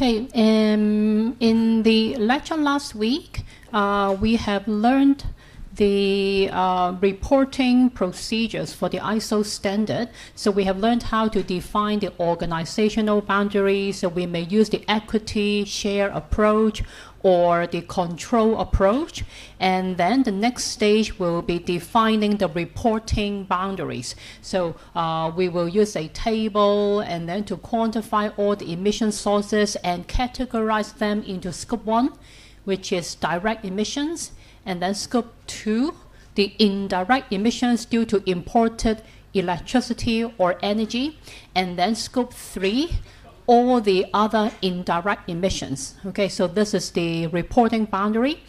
Okay, in the lecture last week, we have learned the reporting procedures for the ISO standard. So we have learned how to define the organizational boundaries. So we may use the equity share approach or the control approach. And then the next stage will be defining the reporting boundaries. So we will use a table and then to quantify all the emission sources and categorize them into scope 1, which is direct emissions, and then scope 2, the indirect emissions due to imported electricity or energy, and then scope 3, all the other indirect emissions. Okay, so this is the reporting boundary.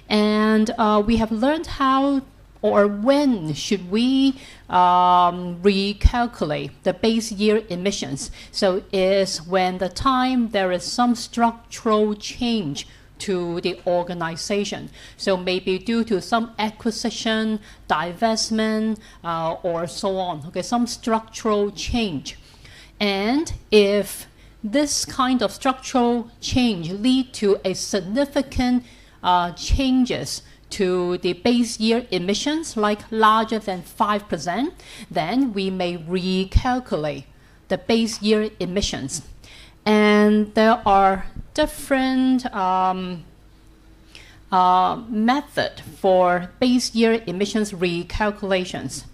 And we have learned how or when should we recalculate the base year emissions. So is when the time there is some structural change to the organization. So maybe due to some acquisition, divestment, or so on. Okay, some structural change. And if this kind of structural change lead to a significant changes to the base year emissions, like larger than 5%, then we may recalculate the base year emissions. And there are different method for base year emissions recalculations.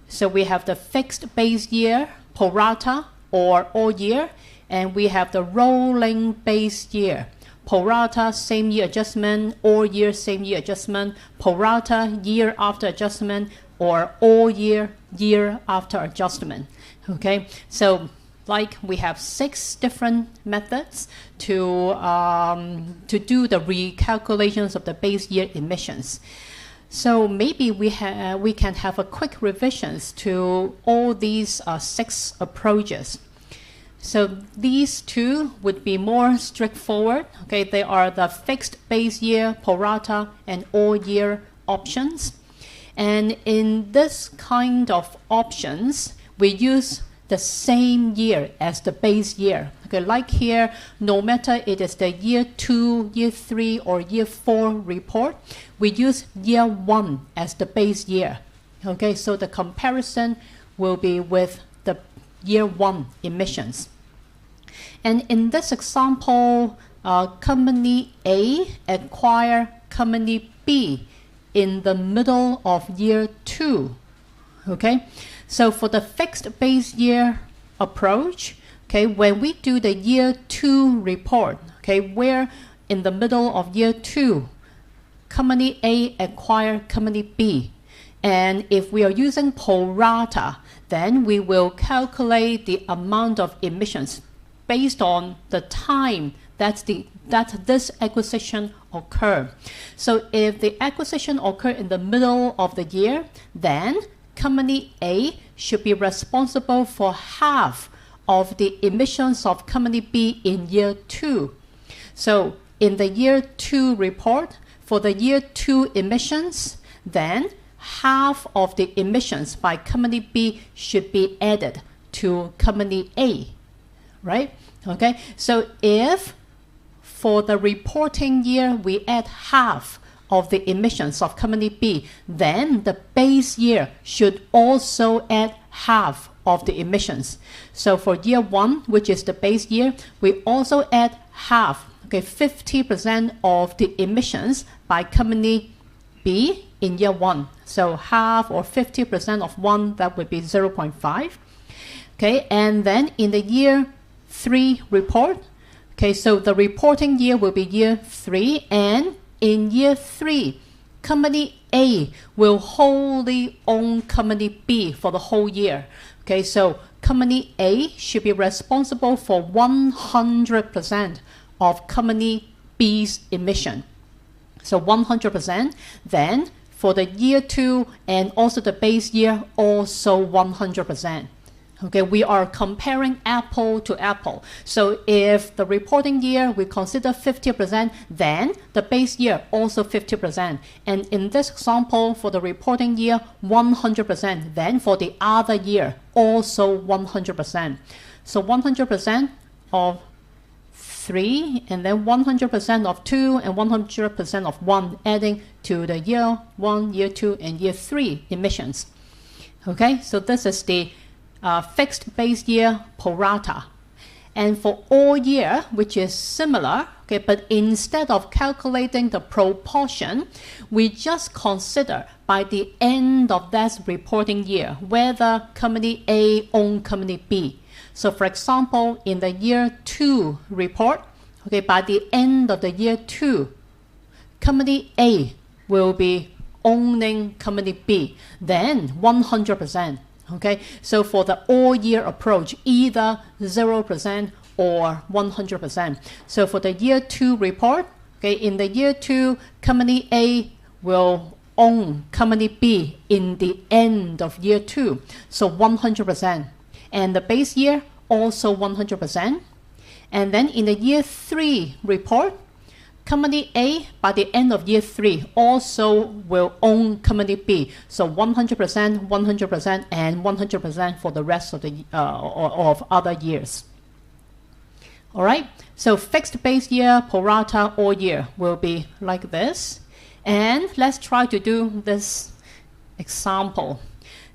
So we have the fixed base year, pro rata, or all year, and we have the rolling base year, pro rata, same year adjustment, all year, same year adjustment, pro rata, year after adjustment, or all year, year after adjustment. Okay, so like we have 6 different methods to do the recalculations of the base year emissions. So maybe we can have a quick revisions to all these 6 approaches. So these 2 would be more straightforward. Okay, they are the fixed base year, pro rata, and all year options. And in this kind of options, we use the same year as the base year. Okay, like here, no matter it is the year 2, year 3, or year 4 report, we use year 1 as the base year. Okay, so the comparison will be with the year 1 emissions. And in this example, company A acquire company B in the middle of year 2. Okay, so for the fixed base year approach, okay, when we do the year 2 report, okay, where in the middle of year 2, company A acquire company B, and if we are using pro rata, then we will calculate the amount of emissions based on the time that this acquisition occurred. So if the acquisition occurred in the middle of the year, then company A should be responsible for half of the emissions of company B in year 2. So in the year 2 report, for the year 2 emissions, then half of the emissions by company B should be added to company A, right? Okay, so if for the reporting year we add half of the emissions of company B, then the base year should also add half of the emissions. So for year 1, which is the base year, we also add half, okay, 50% of the emissions by company B in year 1. So half or 50% of 1, that would be 0.5. Okay, and then in the year 3 report, okay, so the reporting year will be year 3, and in year 3, company A will wholly own company B for the whole year. Okay, so company A should be responsible for 100% of company B's emission. So 100%, then for the year 2 and also the base year, also 100%. Okay, we are comparing apple to apple. So if the reporting year we consider 50%, then the base year also 50%. And in this example, for the reporting year, 100%. Then for the other year, also 100%. So 100% of 3, and then 100% of 2 and 100% of 1, adding to the year 1, year 2, and year 3 emissions. Okay, so this is the fixed base year pro rata. And for all year, which is similar, okay, but instead of calculating the proportion, we just consider by the end of that reporting year whether company A owns company B. So for example, in the year 2 report, okay, by the end of the year 2, company A will be owning company B, then 100%. Okay, so for the all year approach, either 0% or 100%. So for the year 2 report, okay, in the year 2, company A will own company B in the end of year 2, so 100%. And the base year also 100%. And then in the year 3 report, company A by the end of year 3 also will own company B, so 100%, 100%, and 100% for the rest of the of other years. All right, so fixed base year, pro rata, all year will be like this. And let's try to do this example.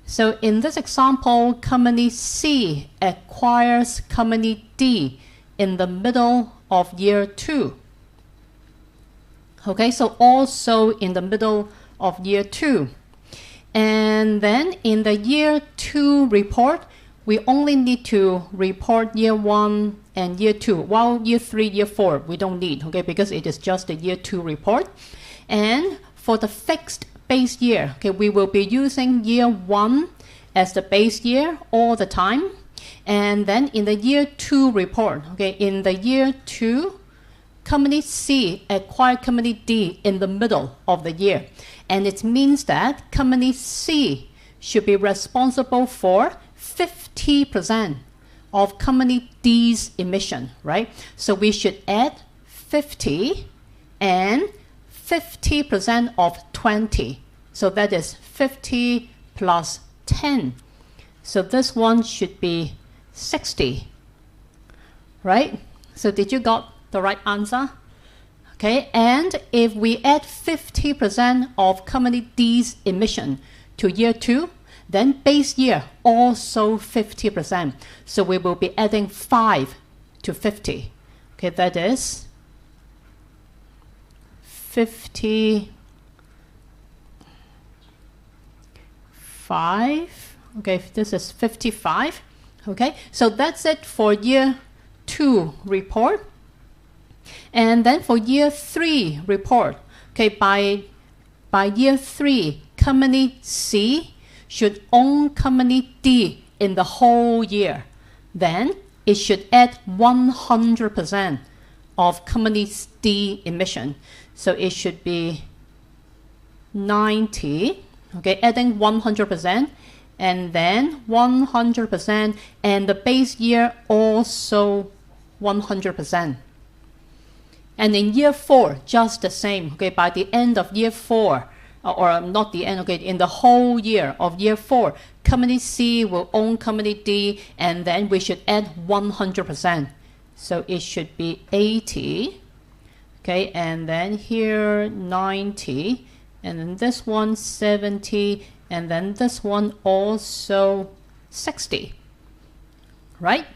So in this example, company C acquires company D in the middle of year 2. Okay, so also in the middle of year 2. And then in the year 2 report, we only need to report year 1 and year 2, while year 3, year 4, we don't need, okay, because it is just the year 2 report. And for the fixed base year, okay, we will be using year 1 as the base year all the time. And then in the year 2 report, okay, in the year 2, company C acquired company D in the middle of the year. And it means that company C should be responsible for 50% of company D's emission, right? So we should add 50 and 50% of 20. So that is 50 plus 10. So this one should be 60, right? So did you got the right answer? Okay, and if we add 50% of company D's emission to year 2, then base year also 50%. So we will be adding 5 to 50. Okay, that is 55. Okay, this is 55. Okay, so that's it for year 2 report. And then for year 3 report, okay, by year 3, company C should own company D in the whole year. Then it should add 100% of company D emission. So it should be 90, okay, adding 100%, and then 100%, and the base year also 100%. And in year 4, just the same, okay, by the end of year 4, or not the end, okay, in the whole year of year 4, company C will own company D, and then we should add 100%. So it should be 80, okay, and then here 90, and then this one 70, and then this one also 60, right?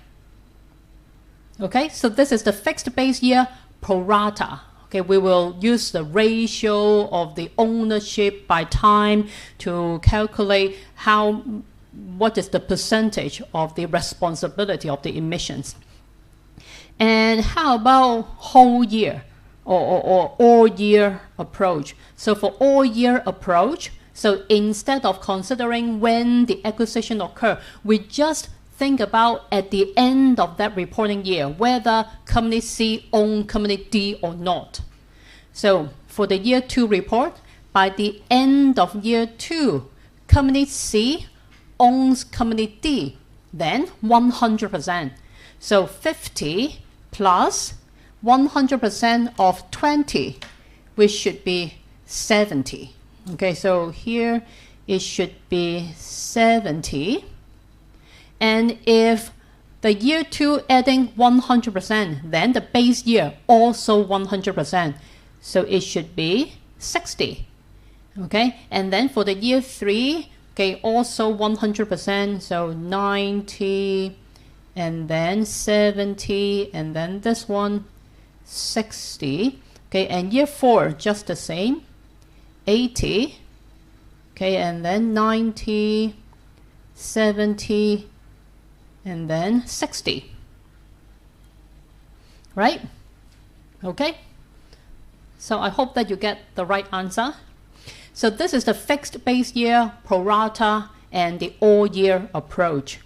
Okay, so this is the fixed base year pro rata. Okay, we will use the ratio of the ownership by time to calculate what is the percentage of the responsibility of the emissions. And how about whole year or all year approach? So for all year approach, so instead of considering when the acquisition occurred, we just think about at the end of that reporting year whether company C owns company D or not. So for the year 2 report, by the end of year 2, company C owns company D, then 100%. So 50 plus 100% of 20, which should be 70. Okay, so here it should be 70. And if the year 2 adding 100%, then the base year also 100%. So it should be 60. Okay, and then for the year 3, okay, also 100%, so 90, and then 70, and then this one 60. Okay, and year 4 just the same, 80. Okay, and then 90, 70, and then 60. Right? Okay. So I hope that you get the right answer. So this is the fixed base year, pro rata, and the all year approach.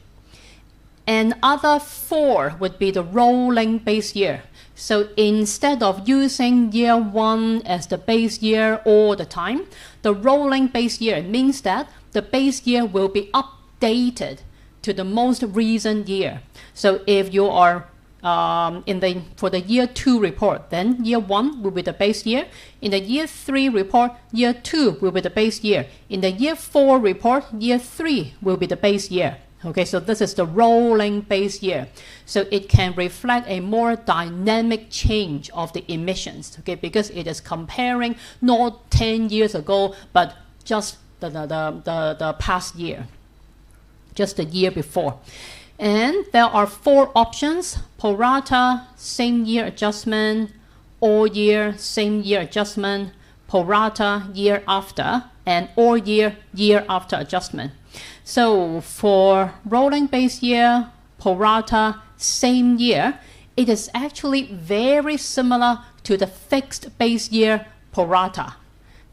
And other 4 would be the rolling base year. So instead of using year 1 as the base year all the time, the rolling base year means that the base year will be updated to the most recent year. So if you are for the year 2 report, then year 1 will be the base year. In the year 3 report, year 2 will be the base year. In the year 4 report, year 3 will be the base year. Okay, so this is the rolling base year. So it can reflect a more dynamic change of the emissions, okay, because it is comparing not 10 years ago, but just the past year, just the year before. And there are 4 options: pro rata, same year adjustment, all year, same year adjustment, pro rata, year after, and all year, year after adjustment. So for rolling base year, pro rata, same year, it is actually very similar to the fixed base year pro rata.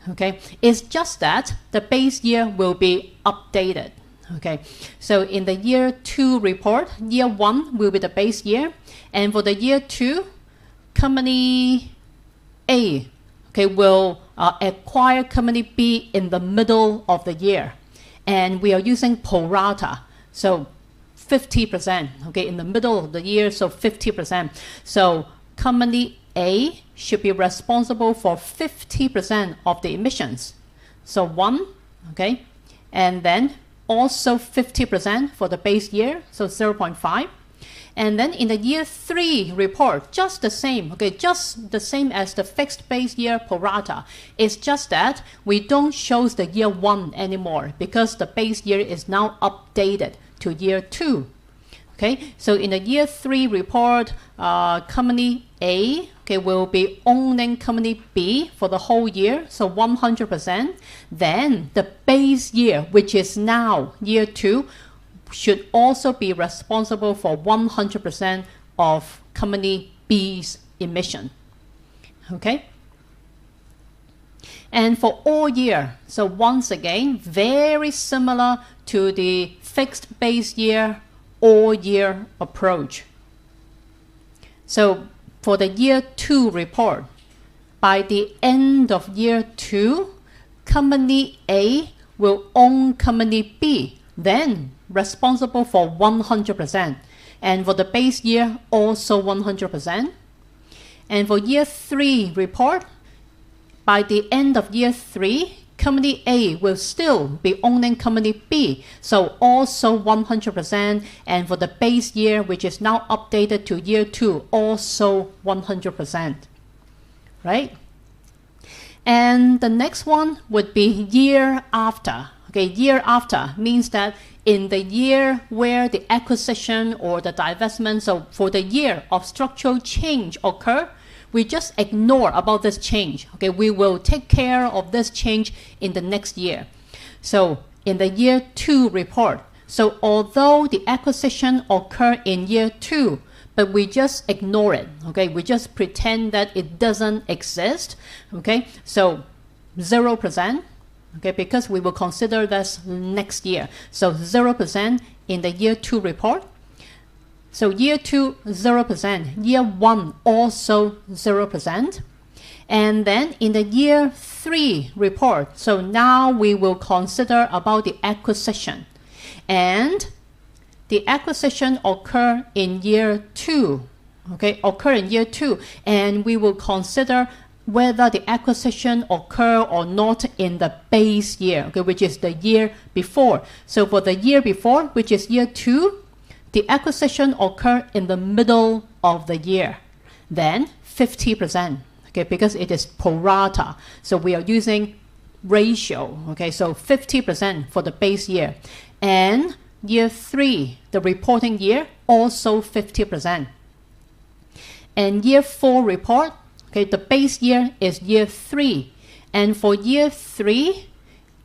Okay, it's just that the base year will be updated. Okay, so in the year 2 report, year 1 will be the base year, and for the year 2, company A, okay, will acquire company B in the middle of the year, and we are using pro rata, so 50%, okay, in the middle of the year, so 50%. So company A should be responsible for 50% of the emissions. So 1, okay, and then also 50% for the base year, so 0.5. And then in the year 3 report, just the same, okay, just the same as the fixed base year pro rata. It's just that we don't show the year 1 anymore because the base year is now updated to year 2. Okay, so in the year 3 report, company A, okay, will be owning company B for the whole year, so 100%. Then the base year, which is now year 2, should also be responsible for 100% of company B's emission. Okay? And for all year, so once again, very similar to the fixed base year, all year approach. So for the year 2 report, by the end of year 2, company A will own company B, then responsible for 100%. And for the base year, also 100%. And for year 3 report, by the end of year 3, company A will still be owning company B, so also 100%. And for the base year, which is now updated to year 2, also 100%. Right? And the next one would be year after. Okay, year after means that in the year where the acquisition or the divestment, so for the year of structural change occur, we just ignore about this change. Okay, we will take care of this change in the next year. So in the year 2 report, so although the acquisition occurred in year 2, but we just ignore it. Okay, we just pretend that it doesn't exist. Okay, so 0%. Okay, because we will consider this next year. So 0% in the year 2 report. So year 2, 0%. Year 1, also 0%. And then in the year 3 report, so now we will consider about the acquisition. And the acquisition occur in year 2. Okay, occur in year 2. And we will consider whether the acquisition occur or not in the base year, okay, which is the year before. So for the year before, which is year 2, the acquisition occurred in the middle of the year, then 50%, okay, because it is pro rata. So we are using ratio, okay, so 50% for the base year. And year 3, the reporting year, also 50%. And year 4 report, okay, the base year is year 3. And for year 3,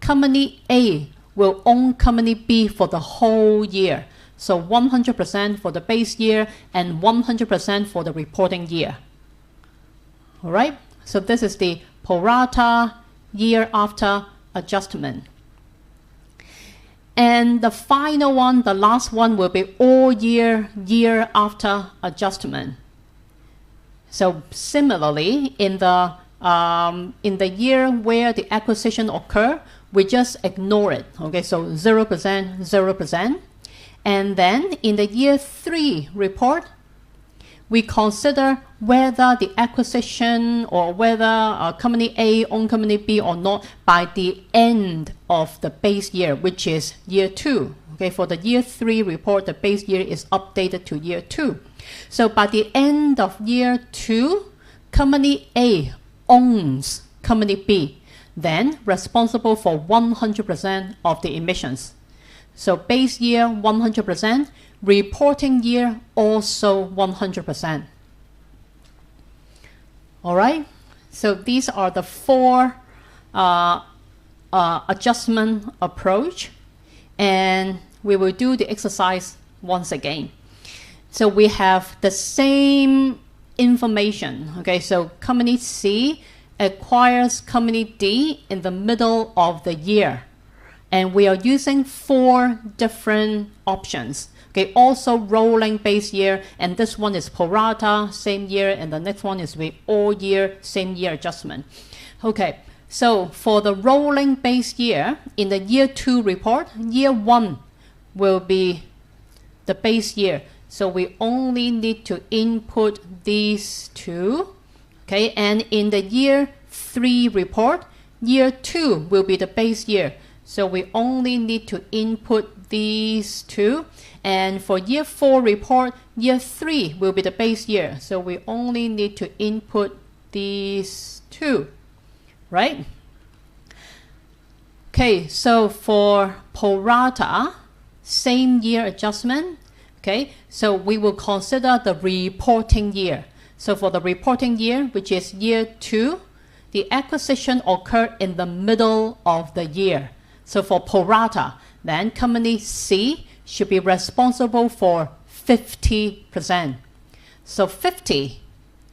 company A will own company B for the whole year. So 100% for the base year and 100% for the reporting year. All right, so this is the pro rata year after adjustment. And the final one, the last one, will be all year, year after adjustment. So similarly, in the year where the acquisition occurred, we just ignore it. Okay, so 0%, 0%. And then in the year 3 report, we consider whether the acquisition or whether company A own company B or not by the end of the base year, which is year 2. Okay, for the year 3 report, the base year is updated to year 2. So by the end of year 2, company A owns company B, then responsible for 100% of the emissions. So base year 100%, reporting year also 100%. All right, so these are the 4 adjustment approach, and we will do the exercise once again. So we have the same information. Okay, so company C acquires company D in the middle of the year, and we are using 4 different options. Okay, also rolling base year, and this one is pro rata, same year, and the next one is with all year, same year adjustment. Okay, so for the rolling base year, in the year 2 report, year 1 will be the base year. So we only need to input these 2. Okay, and in the year 3 report, year 2 will be the base year. So we only need to input these 2. And for year 4 report, year 3 will be the base year. So we only need to input these 2, right? Okay, so for pro rata, same year adjustment. Okay, so we will consider the reporting year. So for the reporting year, which is year 2, the acquisition occurred in the middle of the year. So for pro rata, then company C should be responsible for 50%. So 50,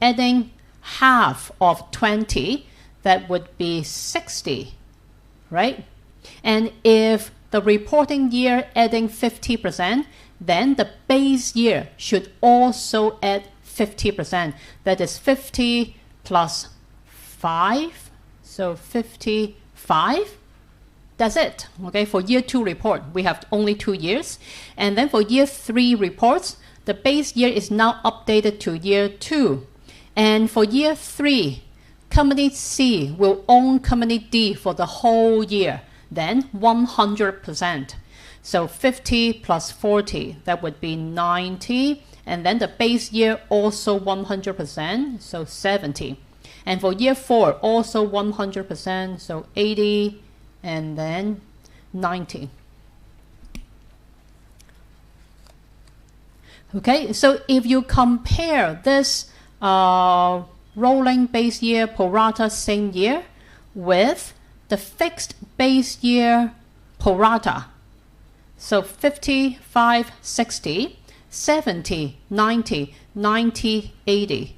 adding half of 20, that would be 60, right? And if the reporting year adding 50%, then the base year should also add 50%. That is 50 plus 5, so 55. That's it. Okay, for year 2 report, we have only 2 years. And then for year 3 reports, the base year is now updated to year 2. And for year 3, company C will own company D for the whole year, then 100%. So 50 plus 40, that would be 90. And then the base year also 100%, so 70. And for year 4, also 100%, so 80. And then 90. Okay, so if you compare this rolling base year pro rata same year with the fixed base year pro rata, so 55, 60, 70, 90, 90, 80,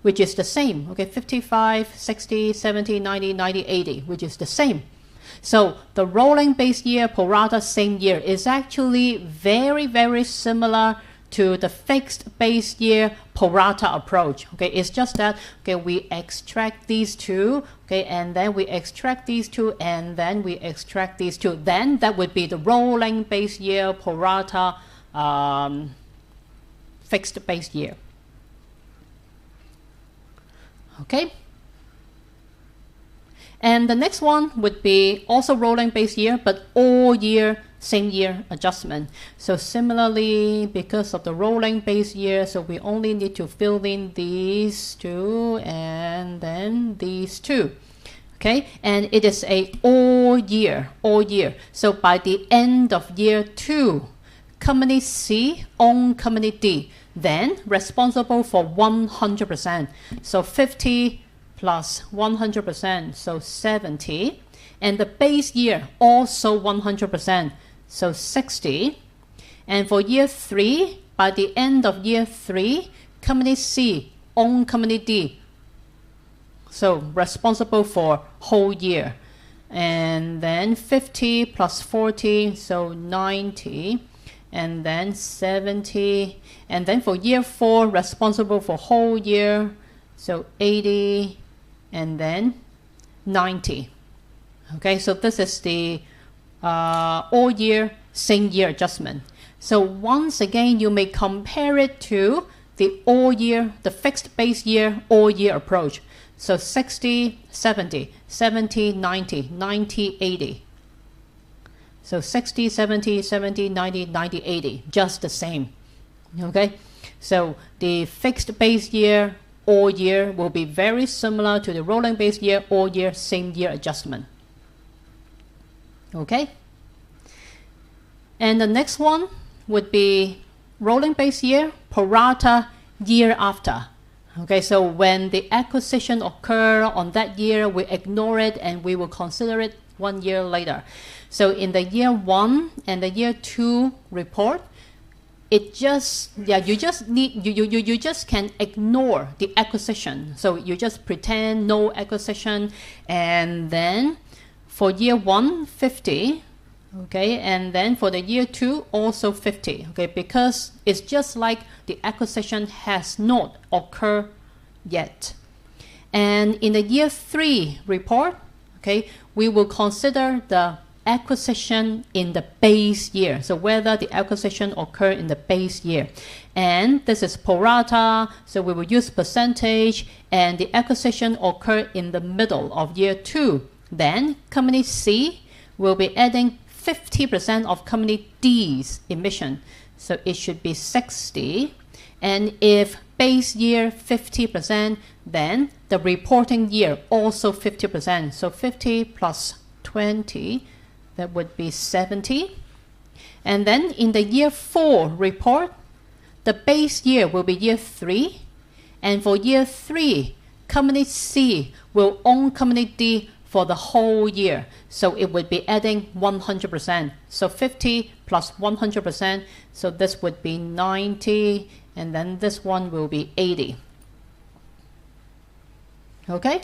which is the same. Okay, 55, 60, 70, 90, 90, 80, which is the same. So the rolling base year pro rata same year is actually very, very similar to the fixed base year pro rata approach. Okay, it's just that, okay, we extract these 2, okay, and then we extract these 2, and then we extract these 2. Then that would be the rolling base year pro rata fixed base year. Okay, and the next one would be also rolling base year, but all year, same year adjustment. So similarly, because of the rolling base year, so we only need to fill in these two and then these two. Okay, and it is a all year. So by the end of year 2, company C own company D, then responsible for 100%. So 50 plus 100%, so 70. And the base year also 100%, so 60. And for year 3, by the end of year 3, company C own company D, so responsible for whole year. And then 50 plus 40, so 90. And then 70. And then for year 4, responsible for whole year, so 80. And then 90. Okay, so this is the all year, same year adjustment. So once again, you may compare it to the all year, the fixed base year, all year approach. So 60, 70, 70, 90, 90, 80. So 60, 70, 70, 90, 90, 80, just the same. Okay, so the fixed base year, all year will be very similar to the rolling base year, all year, same year adjustment. Okay, and the next one would be rolling base year, pro rata year after. Okay, so when the acquisition occur on that year, we ignore it and we will consider it 1 year later. So in the year 1 and the year 2 report, it just, you just can ignore the acquisition. So you just pretend no acquisition, and then for year 1, 50, okay, and then for the year 2, also 50, okay, because it's just like the acquisition has not occurred yet. And in the year 3 report, okay, we will consider the acquisition in the base year. So whether the acquisition occurred in the base year. And this is pro rata, so we will use percentage, and the acquisition occurred in the middle of year 2. Then company C will be adding 50% of company D's emission. So it should be 60. And if base year 50%, then the reporting year also 50%. So 50 plus 20, that would be 70. And then in the year 4 report, the base year will be year 3. And for year 3, company C will own company D for the whole year. So it would be adding 100%. So 50 plus 100%. So this would be 90. And then this one will be 80. Okay?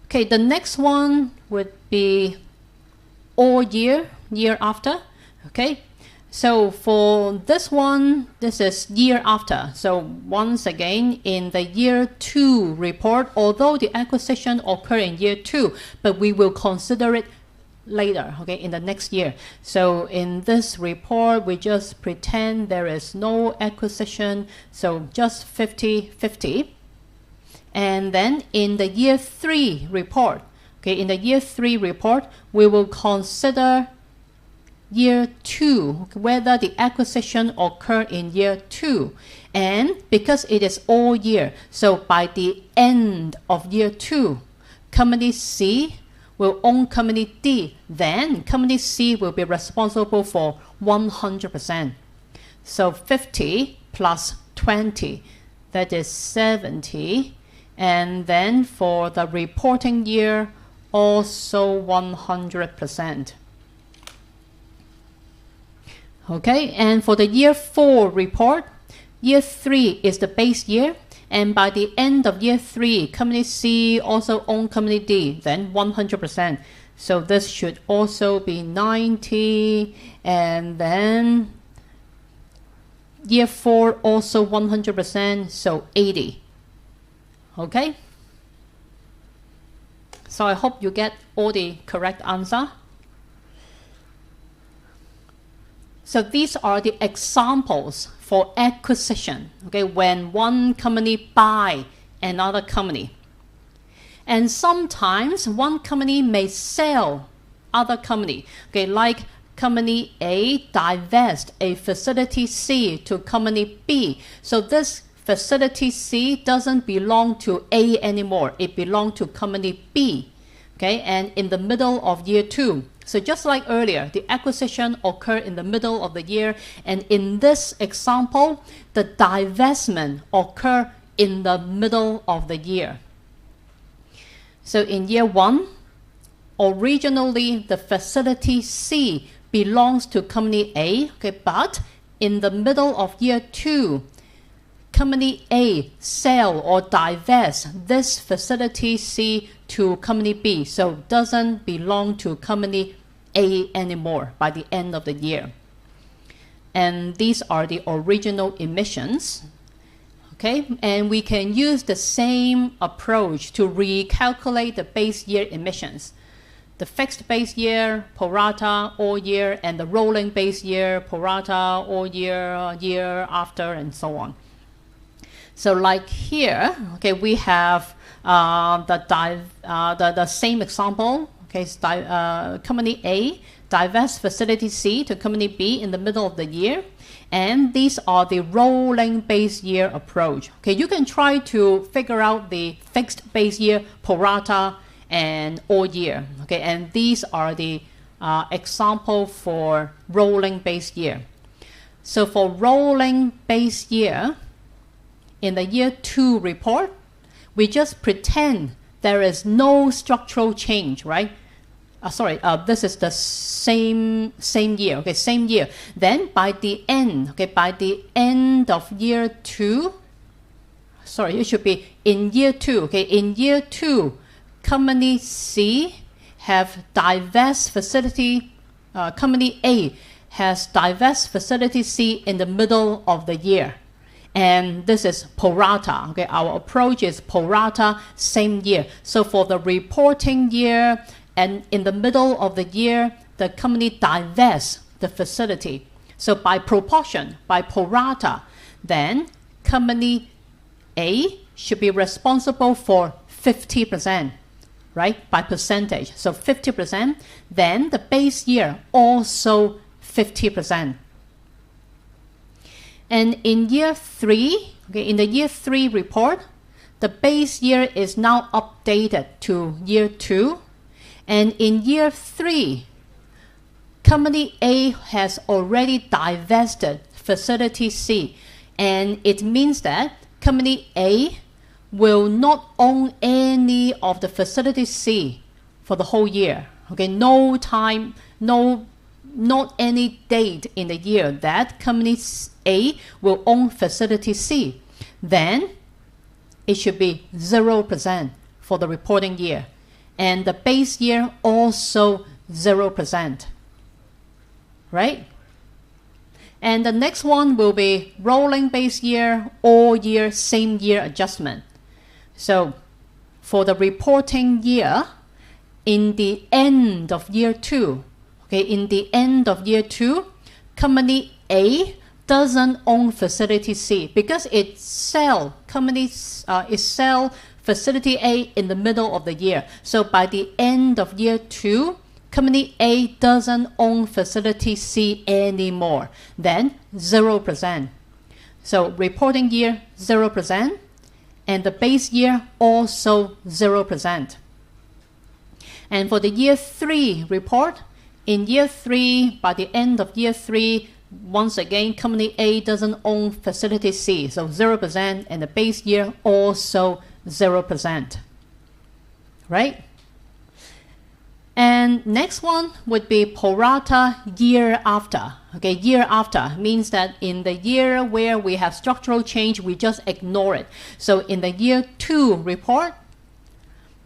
Okay, the next one would be all year, year after. Okay, so for this one, this is year after. So once again, in the year 2 report, although the acquisition occurred in year 2, but we will consider it later, okay, in the next year. So in this report, we just pretend there is no acquisition, so just 50-50. And then in the year 3 report, okay, in the year 3 report, we will consider year 2, whether the acquisition occurred in year 2. And because it is all year, so by the end of year 2, company C will own company D, then company C will be responsible for 100%. So 50 plus 20, that is 70. And then for the reporting year, also 100%. Okay, and for the year 4 report, year 3 is the base year. And by the end of year 3, company C also own company D, then 100%. So this should also be 90. And then year 4 also 100%, so 80. Okay? So I hope you get all the correct answer. So these are the examples for acquisition, okay, when one company buy another company. And sometimes one company may sell other company. Okay, like company A divest a facility C to company B. So this facility C doesn't belong to A anymore. It belongs to company B. Okay, and in the middle of year 2. So just like earlier, the acquisition occurred in the middle of the year, and in this example, the divestment occurred in the middle of the year. So in year 1, originally the facility C belongs to company A, okay, but in the middle of year 2, company A sell or divest this facility C to company B, so doesn't belong to company A anymore by the end of the year. And these are the original emissions. Okay, and we can use the same approach to recalculate the base year emissions. The fixed base year, pro rata, all year, and the rolling base year, pro rata, all year, year after, and so on. So like here, okay, we have the same example. Okay, company A divest facility C to company B in the middle of the year. And these are the rolling base year approach. Okay, you can try to figure out the fixed base year, pro rata, and all year. Okay, and these are the example for rolling base year. So for rolling base year, in the year 2 report, we just pretend there is no structural change, right? This is the same year, okay, same year. Then by the end of year 2, it should be in year 2, okay, in year 2, company C have divest facility, company A has divest facility C in the middle of the year. And this is pro rata, okay, our approach is pro rata, same year. So for the reporting year, and in the middle of the year, the company divests the facility. So by proportion, by pro rata, then company A should be responsible for 50%, right? By percentage. So 50%, then the base year also 50%. And in year 3, okay, in the year 3 report, the base year is now updated to year 2. And in year 3, company A has already divested facility C. And it means that company A will not own any of the facility C for the whole year. Okay, no time, not any date in the year that company A will own facility C. Then it should be 0% for the reporting year. And the base year also 0%, right? And the next one will be rolling base year, all year, same year adjustment. So for the reporting year, in the end of year 2, okay, in the end of year 2, company A doesn't own facility C because it sell facility A in the middle of the year. So by the end of year 2, company A doesn't own facility C anymore. Then 0%. So reporting year 0%, and the base year also 0%. And for the year 3 report, in year 3, by the end of year 3, once again, company A doesn't own facility C, so 0%, and the base year also 0%, right? And next one would be pro rata year after. Okay, year after means that in the year where we have structural change, we just ignore it. So in the year 2 report,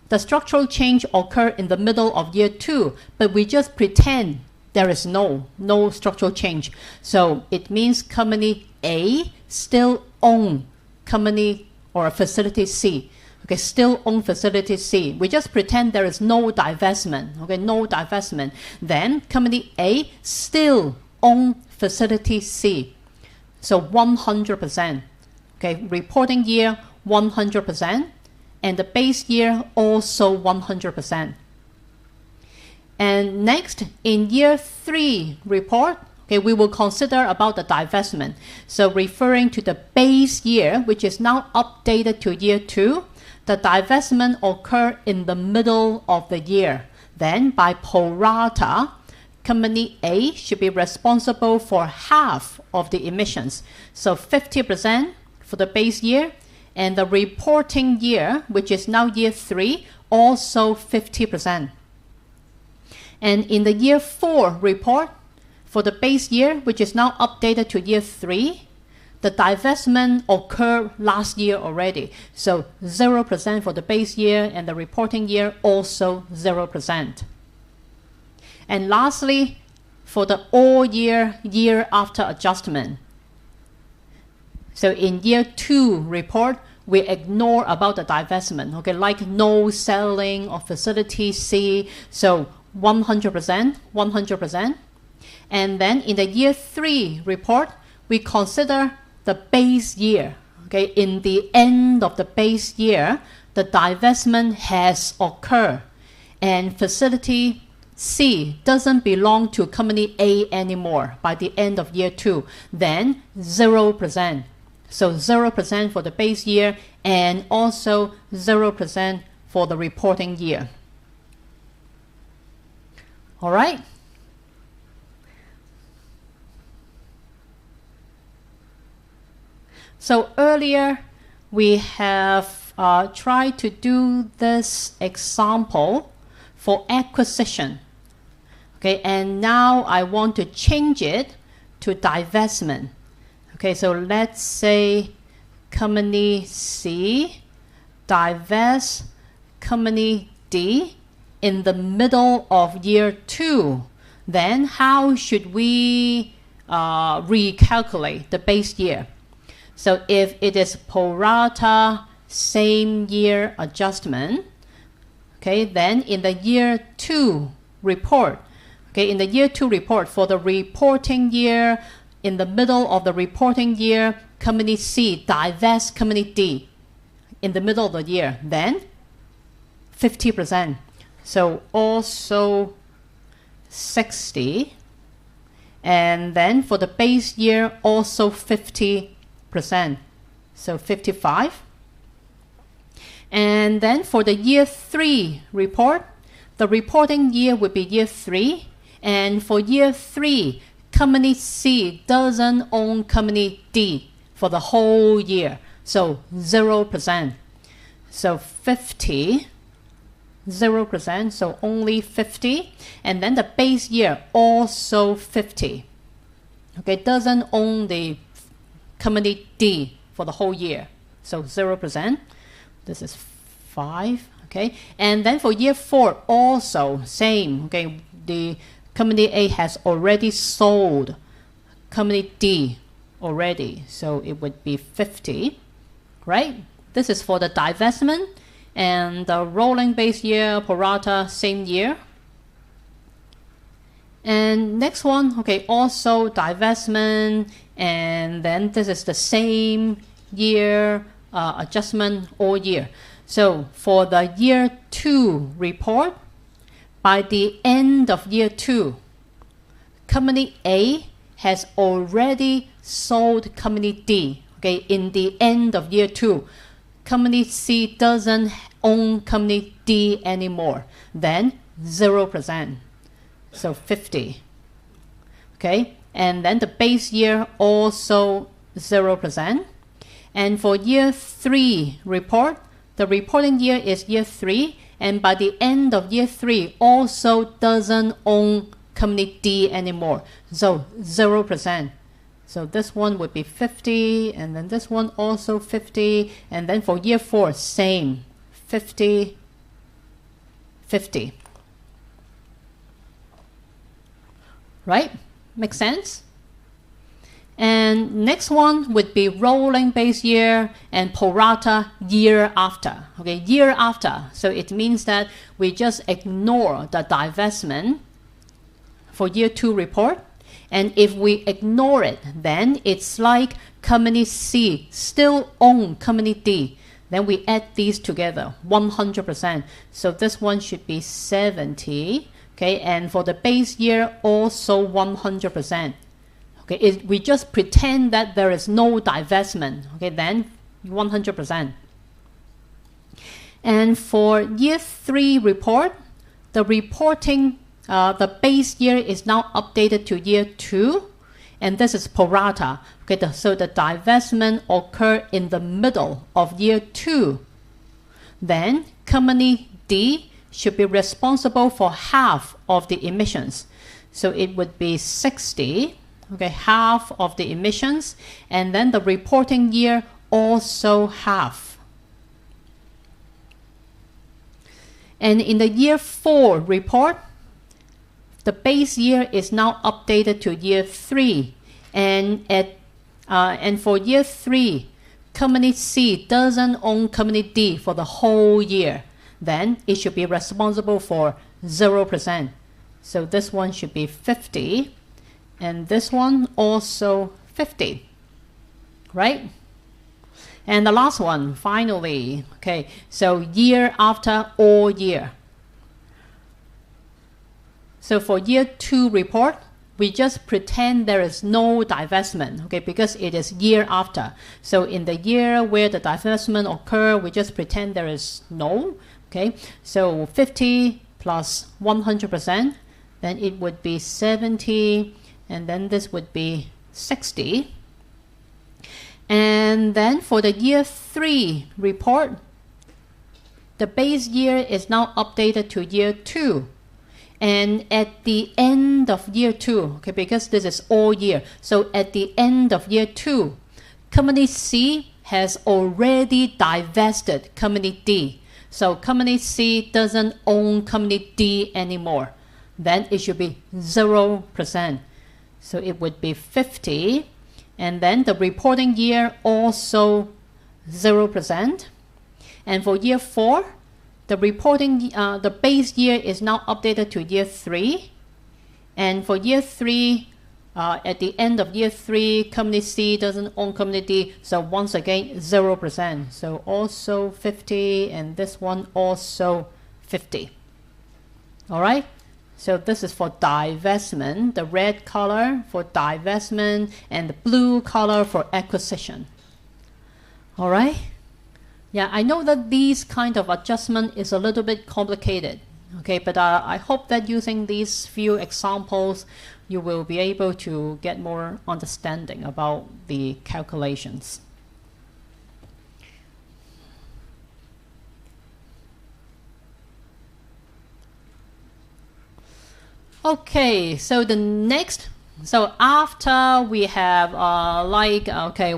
the structural change occurred in the middle of year 2, but we just pretend there is no structural change. So it means company A still own company or facility C. Okay, still own facility C. We just pretend there is no divestment. Okay, no divestment. Then company A still own facility C. So 100%. Okay, reporting year 100%, and the base year also 100%. And next, in year 3 report, okay, we will consider about the divestment. So referring to the base year, which is now updated to year 2, the divestment occurred in the middle of the year. Then by pro rata, Company A should be responsible for half of the emissions. So 50% for the base year, and the reporting year, which is now year 3, also 50%. And in the year 4 report, for the base year, which is now updated to year 3, the divestment occurred last year already. So 0% for the base year, and the reporting year also 0%. And lastly, for the all year, year after adjustment. So in year 2 report, we ignore about the divestment, okay, like no selling of facility C, so 100%, 100%. And then in the year 3 report, we consider the base year, okay, in the end of the base year, the divestment has occurred, and facility C doesn't belong to Company A anymore by the end of year 2, then 0%. So 0% for the base year and also 0% for the reporting year. All right. So earlier we have tried to do this example for acquisition. Okay, and now I want to change it to divestment. Okay, so let's say Company C divest Company D in the middle of year 2. Then how should we recalculate the base year? So if it is pro rata same year adjustment, okay, then in the year 2 report, okay, in the year 2 report for the reporting year, in the middle of the reporting year, Company C divests Company D in the middle of the year, then 50%. So also 60. And then for the base year, also 50%. So 55. And then for the year 3 report, the reporting year would be year 3. And for year 3, Company C doesn't own Company D for the whole year. So 0%. So 50, 0%, so only 50. And then the base year also 50. Okay, doesn't own the Company D for the whole year. So 0%. This is 5. Okay, and then for year 4 also same. Okay, the Company A has already sold Company D already, so it would be 50, right? This is for the divestment, and the rolling base year, pro rata, same year. And next one, okay, also divestment, and then this is the same year adjustment all year. So for the year 2 report, by the end of year 2, Company A has already sold Company D. Okay, in the end of year 2, Company C doesn't own Company D anymore. Then 0%. So 50. Okay, and then the base year also 0%. And for year 3 report, the reporting year is year 3. And by the end of year 3, also doesn't own Company D anymore. So 0%. So this one would be 50, and then this one also 50. And then for year 4, same. 50, 50. Right? Makes sense? And next one would be rolling base year and pro rata year after. Okay, year after. So it means that we just ignore the divestment for year 2 report. And if we ignore it, then it's like Company C still own Company D. Then we add these together, 100%. So this one should be 70. Okay, and for the base year, also 100%. Okay, we just pretend that there is no divestment. Okay, then 100%. And for year 3 report, the reporting, the base year is now updated to year 2, and this is pro rata. Okay, so the divestment occurred in the middle of year 2. Then company D should be responsible for half of the emissions. So it would be 60, okay, half of the emissions, and then the reporting year also half. And in the year 4 report, the base year is now updated to year 3, and for year 3, company C doesn't own company D for the whole year. Then it should be responsible for 0%. So this one should be 50, and this one also 50, right? And the last one, finally, okay, so year after all year. So for year 2 report, we just pretend there is no divestment, okay, because it is year after. So in the year where the divestment occurred, we just pretend there is no, okay. So 50 plus 100%, then it would be 70, and then this would be 60. And then for the year 3 report, the base year is now updated to year 2. And at the end of year 2, okay, because this is all year, so at the end of year 2, company C has already divested company D. So company C doesn't own company D anymore. Then it should be 0%. So it would be 50. And then the reporting year also 0%. And for year 4, the reporting, the base year is now updated to year 3. And for year 3, at the end of year 3, company C doesn't own company D. So once again, 0%. So also 50, and this one also 50. All right. So this is for divestment, the red color for divestment, and the blue color for acquisition. All right. Yeah, I know that these kind of adjustment is a little bit complicated, okay, but I hope that using these few examples, you will be able to get more understanding about the calculations. Okay, so the next, so after we have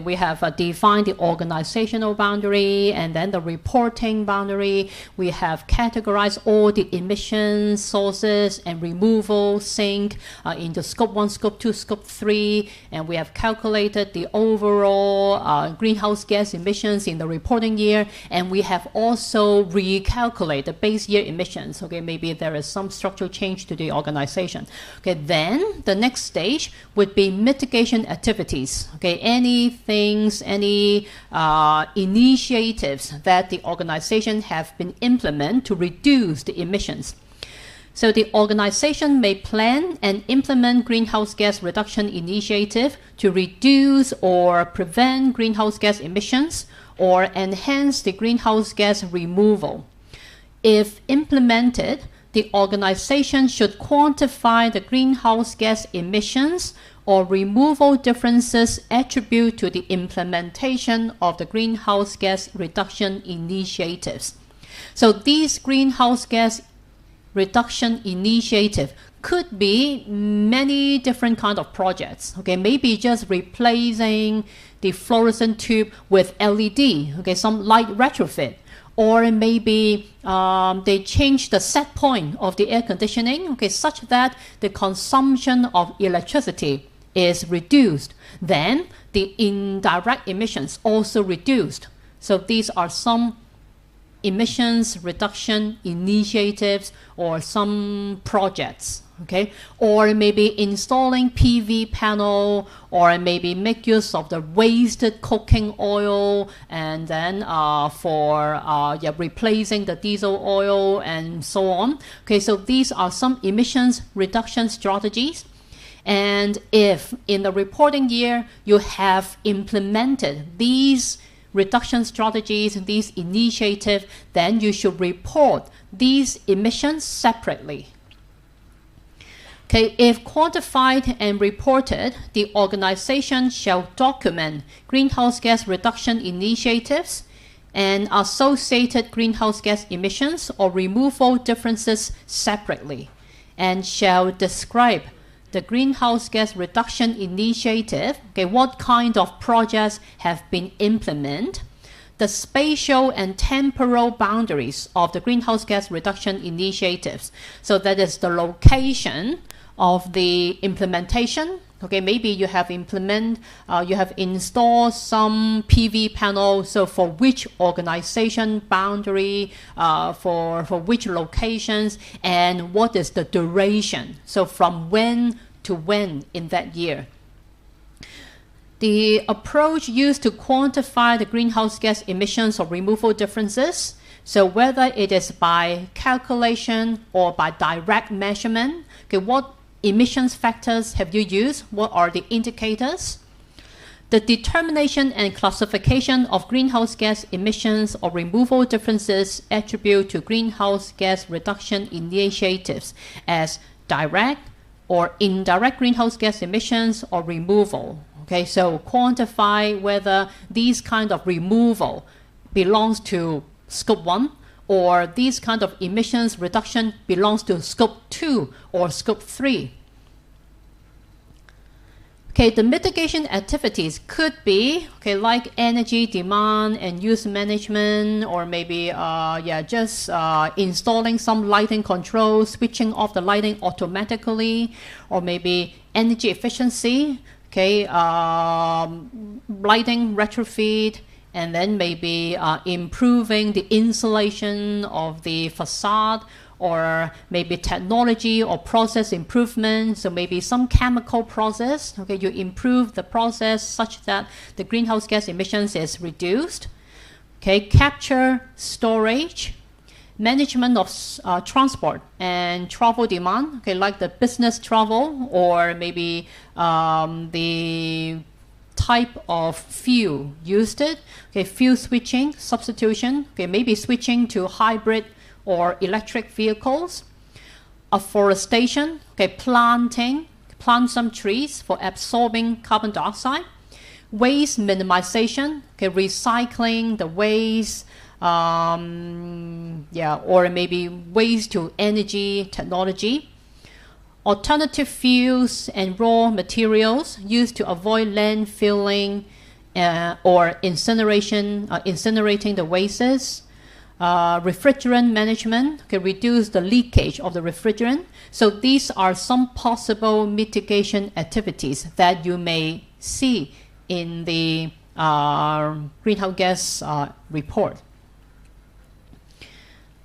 we have defined the organizational boundary and then the reporting boundary, we have categorized all the emission sources and removal sink into scope 1, scope 2, scope 3, and we have calculated the overall greenhouse gas emissions in the reporting year, and we have also recalculated the base year emissions. Okay, maybe there is some structural change to the organization. Okay, then the next stage would be mitigation activities. Okay, any initiatives that the organization have been implemented to reduce the emissions. So the organization may plan and implement greenhouse gas reduction initiative to reduce or prevent greenhouse gas emissions or enhance the greenhouse gas removal. If implemented, the organization should quantify the greenhouse gas emissions or removal differences attributed to the implementation of the greenhouse gas reduction initiatives. So these greenhouse gas reduction initiative could be many different kind of projects. Okay, maybe just replacing the fluorescent tube with LED. Okay, some light retrofit. Or maybe they change the set point of the air conditioning, okay, such that the consumption of electricity is reduced. Then the indirect emissions also reduced. So these are some emissions reduction initiatives or some projects. Okay, or maybe installing PV panel, or maybe make use of the wasted cooking oil, and then replacing the diesel oil and so on. Okay, so these are some emissions reduction strategies. And if in the reporting year you have implemented these reduction strategies, these initiatives, then you should report these emissions separately. Okay, if quantified and reported, the organization shall document greenhouse gas reduction initiatives and associated greenhouse gas emissions or removal differences separately, and shall describe the greenhouse gas reduction initiative, okay, what kind of projects have been implemented, the spatial and temporal boundaries of the greenhouse gas reduction initiatives. So that is the location of the implementation. Okay, maybe you have installed some PV panel. So for which organization boundary, for which locations, and what is the duration? So from when to when in that year. The approach used to quantify the greenhouse gas emissions or removal differences. So whether it is by calculation or by direct measurement, okay, what emissions factors have you used? What are the indicators? The determination and classification of greenhouse gas emissions or removal differences attribute to greenhouse gas reduction initiatives as direct or indirect greenhouse gas emissions or removal. Okay, so quantify whether these kind of removal belongs to scope 1, or these kind of emissions reduction belongs to scope 2 or scope 3. Okay, the mitigation activities could be, okay, like energy demand and use management, or maybe just installing some lighting control, switching off the lighting automatically, or maybe energy efficiency, okay, lighting retrofit, and then maybe improving the insulation of the facade, or maybe technology or process improvement. So maybe some chemical process, okay, you improve the process such that the greenhouse gas emissions is reduced. Okay, capture, storage, management of transport and travel demand, okay, like the business travel, or maybe the type of fuel used. Okay, fuel switching, substitution, okay, maybe switching to hybrid or electric vehicles. Afforestation, okay, plant some trees for absorbing carbon dioxide. Waste minimization, okay, recycling the waste, or maybe waste to energy technology. Alternative fuels and raw materials used to avoid landfilling or incinerating the wastes. Refrigerant management, can reduce the leakage of the refrigerant. So these are some possible mitigation activities that you may see in the greenhouse gas report.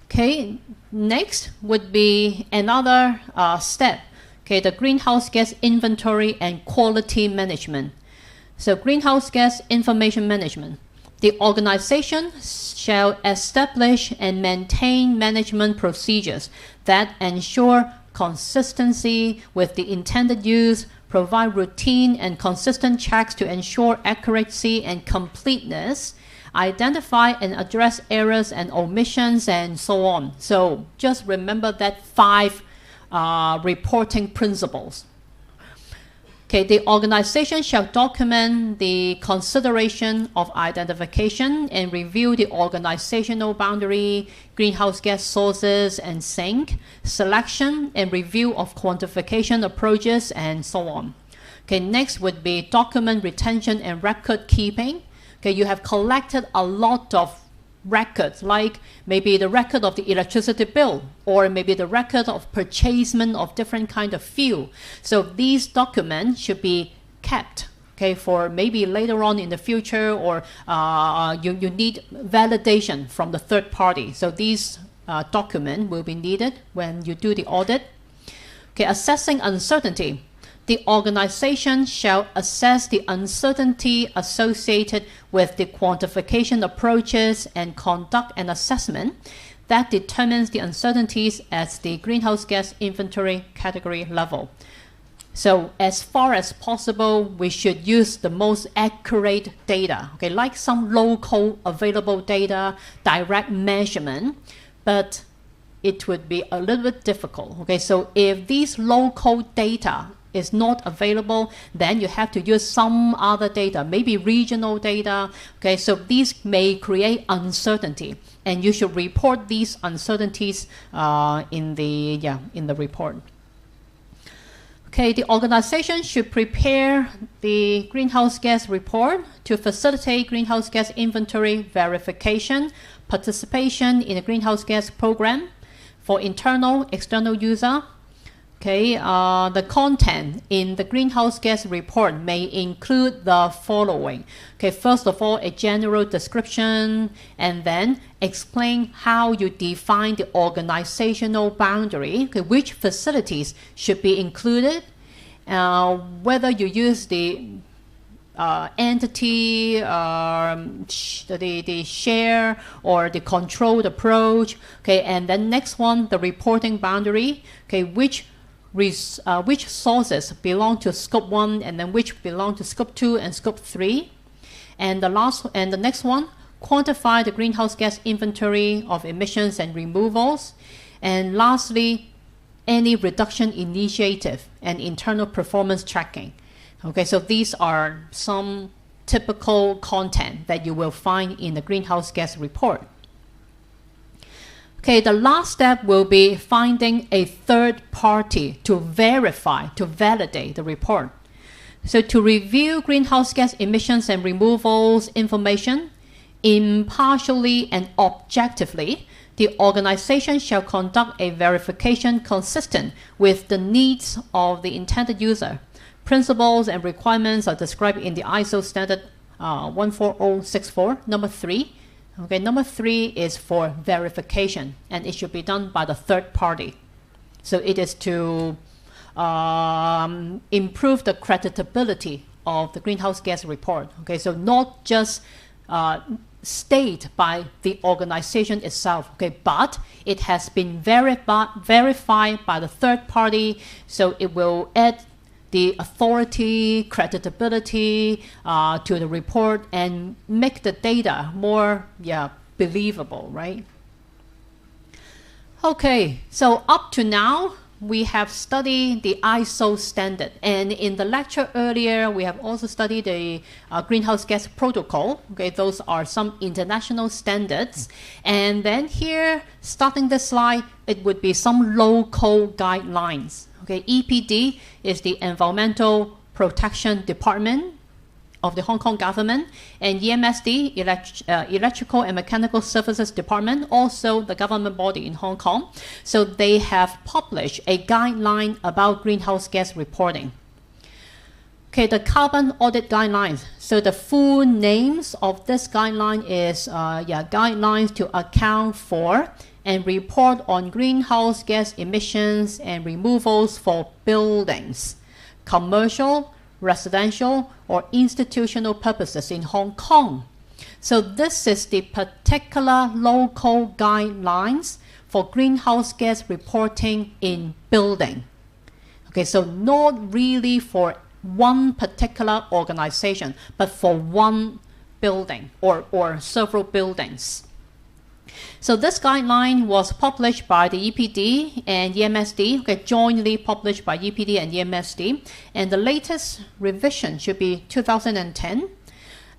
Okay, next would be another step, okay, the greenhouse gas inventory and quality management. So greenhouse gas information management. The organization shall establish and maintain management procedures that ensure consistency with the intended use, provide routine and consistent checks to ensure accuracy and completeness, identify and address errors and omissions, and so on. So just remember that 5 reporting principles. Okay, the organization shall document the consideration of identification and review the organizational boundary, greenhouse gas sources and sink, selection and review of quantification approaches, and so on. Okay, next would be document retention and record keeping. Okay, you have collected a lot of records, like maybe the record of the electricity bill, or maybe the record of purchasement of different kind of fuel. So these documents should be kept, okay, for maybe later on in the future, or you need validation from the third party. So these documents will be needed when you do the audit. Okay, assessing uncertainty. The organization shall assess the uncertainty associated with the quantification approaches and conduct an assessment that determines the uncertainties at the greenhouse gas inventory category level. So as far as possible, we should use the most accurate data, okay, like some local available data, direct measurement, but it would be a little bit difficult. Okay, so if these local data is not available, then you have to use some other data, maybe regional data. Okay, so these may create uncertainty, and you should report these uncertainties in the report. Okay, the organization should prepare the greenhouse gas report to facilitate greenhouse gas inventory verification, participation in the greenhouse gas program for internal, external user. Okay, the content in the greenhouse gas report may include the following. Okay, first of all, a general description, and then explain how you define the organizational boundary, okay, which facilities should be included, whether you use the entity, the share or the controlled approach. Okay, and then next one, the reporting boundary. Okay, which sources belong to scope 1, and then which belong to scope 2 and scope 3. And the next one, quantify the greenhouse gas inventory of emissions and removals. And lastly, any reduction initiative and internal performance tracking. Okay, so these are some typical content that you will find in the greenhouse gas report. Okay, the last step will be finding a third party to verify, to validate the report. So to review greenhouse gas emissions and removals information impartially and objectively, the organization shall conduct a verification consistent with the needs of the intended user. Principles and requirements are described in the ISO standard 14064, number 3. Okay, number 3 is for verification, and it should be done by the third party. So it is to improve the creditability of the greenhouse gas report. Okay, so not just state by the organization itself, okay, but it has been verified by the third party, so it will add the authority, creditability to the report, and make the data more believable, right? Okay, so up to now, we have studied the ISO standard, and in the lecture earlier, we have also studied the greenhouse gas protocol. Okay, those are some international standards. And then here, starting this slide, it would be some local guidelines. Okay, EPD is the Environmental Protection Department of the Hong Kong government, and EMSD, Electrical and Mechanical Services Department, also the government body in Hong Kong. So they have published a guideline about greenhouse gas reporting. Okay, the carbon audit guidelines. So the full names of this guideline is guidelines to account for and report on greenhouse gas emissions and removals for buildings, commercial, residential, or institutional purposes in Hong Kong. So this is the particular local guidelines for greenhouse gas reporting in building. Okay, so not really for one particular organization, but for one building or several buildings. So this guideline was published by the EPD and EMSD, okay, jointly published by EPD and EMSD, and the latest revision should be 2010.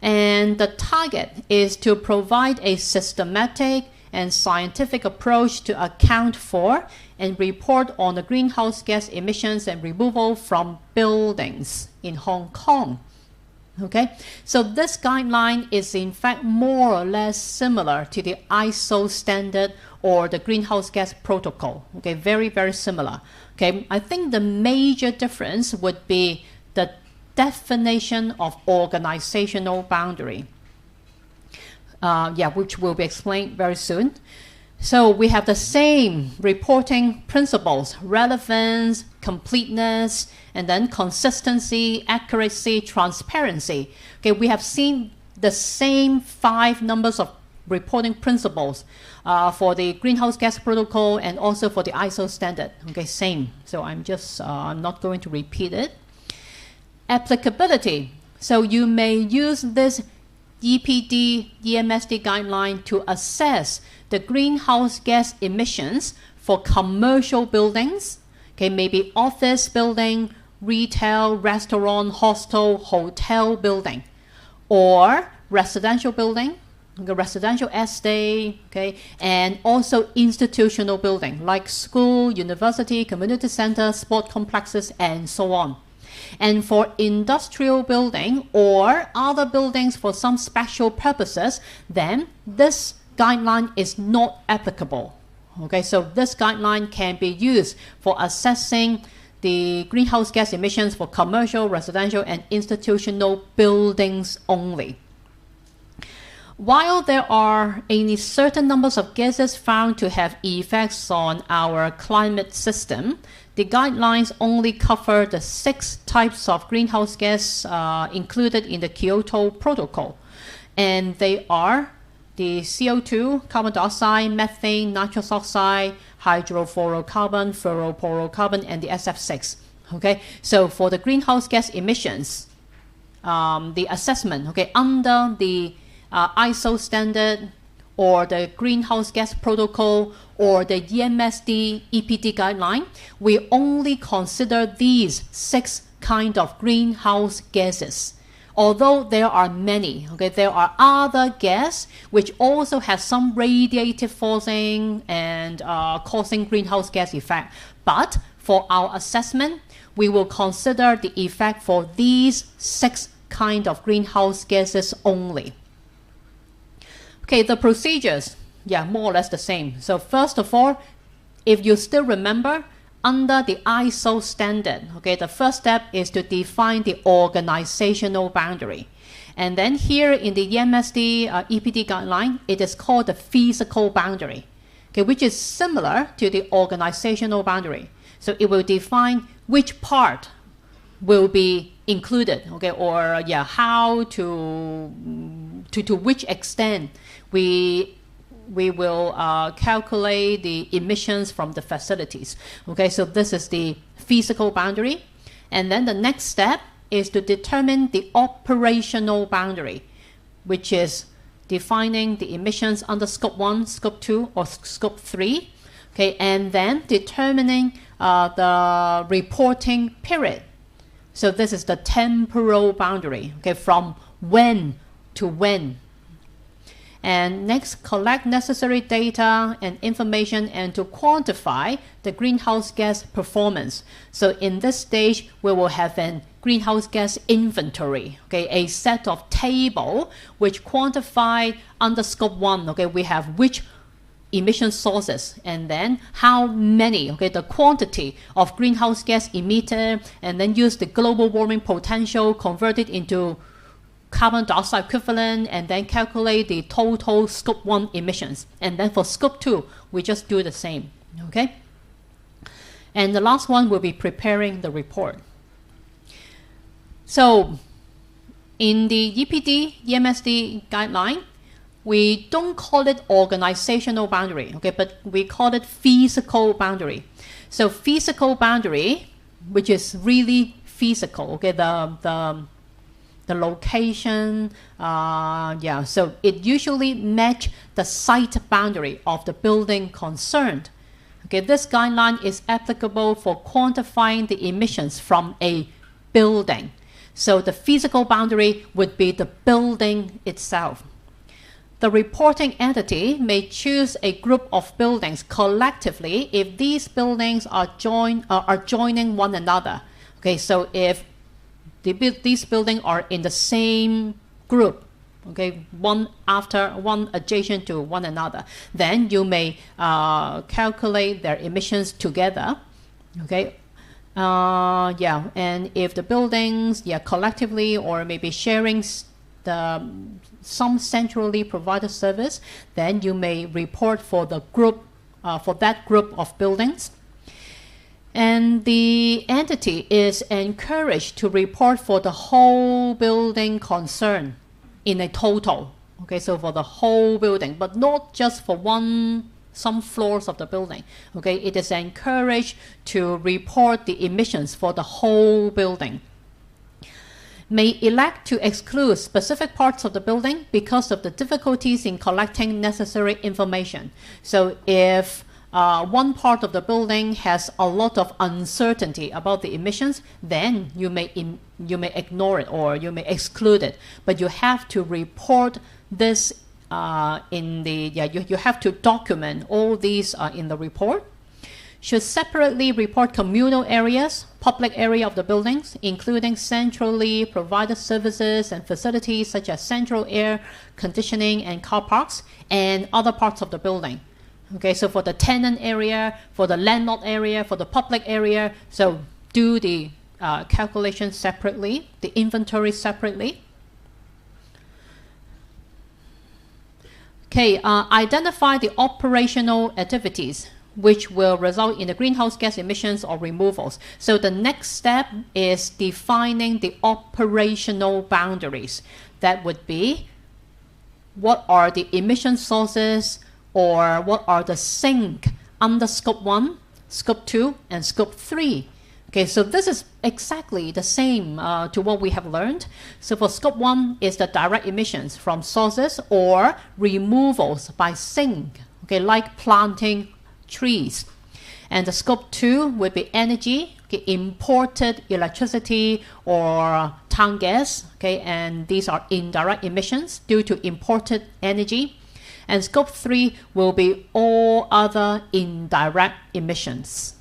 And the target is to provide a systematic and scientific approach to account for and report on the greenhouse gas emissions and removal from buildings in Hong Kong. Okay, so this guideline is in fact more or less similar to the ISO standard or the greenhouse gas protocol. Okay, very, very similar. Okay, I think the major difference would be the definition of organizational boundary, which will be explained very soon. So we have the same reporting principles: relevance, completeness, and then consistency, accuracy, transparency. Okay, we have seen the same 5 numbers of reporting principles for the greenhouse gas protocol and also for the ISO standard. Okay, same. So I'm just not going to repeat it. Applicability. So you may use this EPD, EMSD guideline to assess the greenhouse gas emissions for commercial buildings, okay, maybe office building, retail, restaurant, hostel, hotel building, or residential building, the residential estate, okay, and also institutional building like school, university, community center, sport complexes, and so on. And for industrial building or other buildings for some special purposes, then this guideline is not applicable. Okay, so this guideline can be used for assessing the greenhouse gas emissions for commercial, residential, and institutional buildings only. While there are only certain numbers of gases found to have effects on our climate system, the guidelines only cover the 6 types of greenhouse gas included in the Kyoto Protocol. And they are the CO2, carbon dioxide, methane, nitrous oxide, hydrofluorocarbon, fluorocarbon, and the SF6. Okay, so for the greenhouse gas emissions, the assessment, okay, under the ISO standard or the greenhouse gas protocol or the EMSD EPD guideline, we only consider these 6 kind of greenhouse gases. Although there are many, okay, there are other gas which also has some radiative forcing and causing greenhouse gas effect. But for our assessment, we will consider the effect for these 6 kind of greenhouse gases only. Okay, the procedures, more or less the same. So first of all, if you still remember, under the ISO standard, okay, the first step is to define the organizational boundary. And then here in the EMSD EPD guideline, it is called the physical boundary, okay, which is similar to the organizational boundary. So it will define which part will be included, okay, or how to which extent we will calculate the emissions from the facilities. Okay, so this is the physical boundary. And then the next step is to determine the operational boundary, which is defining the emissions under Scope 1, Scope 2, or Scope 3. Okay, and then determining the reporting period. So this is the temporal boundary, okay, from when to when. And next, collect necessary data and information and to quantify the greenhouse gas performance. So in this stage, we will have an greenhouse gas inventory, okay, a set of table which quantify under Scope 1, okay, we have which emission sources and then how many, okay, the quantity of greenhouse gas emitted, and then use the global warming potential, convert it into carbon dioxide equivalent, and then calculate the total Scope 1 emissions. And then for Scope 2, we just do the same, okay? And the last one will be preparing the report. So in the EPD, EMSD guideline, we don't call it organizational boundary, okay, but we call it physical boundary. So physical boundary, which is really physical, okay, the location, so it usually match the site boundary of the building concerned. Okay, this guideline is applicable for quantifying the emissions from a building. So the physical boundary would be the building itself. The reporting entity may choose a group of buildings collectively if these buildings are joining one another. Okay, so if these buildings are in the same group, okay, one adjacent to one another, then you may calculate their emissions together, okay. Yeah, and if the buildings, yeah, collectively or maybe sharing some centrally provided service, then you may report for the group, for that group of buildings. And the entity is encouraged to report for the whole building concern in a total. Okay, so for the whole building, but not just for some floors of the building. Okay, it is encouraged to report the emissions for the whole building. May elect to exclude specific parts of the building because of the difficulties in collecting necessary information. So if one part of the building has a lot of uncertainty about the emissions, then you may ignore it or you may exclude it. But you have to report this you have to document all these in the report. Should separately report communal areas, public area of the buildings, including centrally provided services and facilities such as central air conditioning and car parks, and other parts of the building. Okay, so for the tenant area, for the landlord area, for the public area, so do the calculation separately, the inventory separately. Okay, identify the operational activities which will result in the greenhouse gas emissions or removals. So the next step is defining the operational boundaries. That would be what are the emission sources or what are the sink under Scope 1, Scope 2, and Scope 3. Okay, so this is exactly the same to what we have learned. So for Scope 1 is the direct emissions from sources or removals by sink, okay, like planting trees. And the Scope 2 would be energy, okay, imported electricity or town gas, okay, and these are indirect emissions due to imported energy. And Scope 3 will be all other indirect emissions.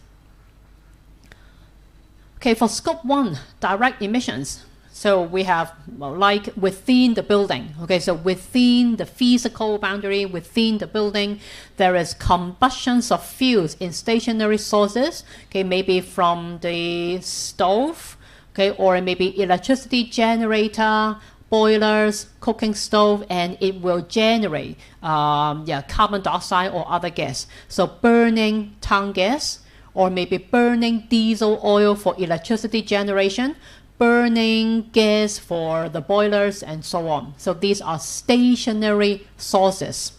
Okay, for Scope 1, direct emissions, so we have like within the building. Okay, so within the physical boundary, within the building, there is combustions of fuels in stationary sources, okay, maybe from the stove, okay, or maybe electricity generator, boilers, cooking stove, and it will generate carbon dioxide or other gas. So burning town gas, or maybe burning diesel oil for electricity generation, burning gas for the boilers, and so on. So these are stationary sources.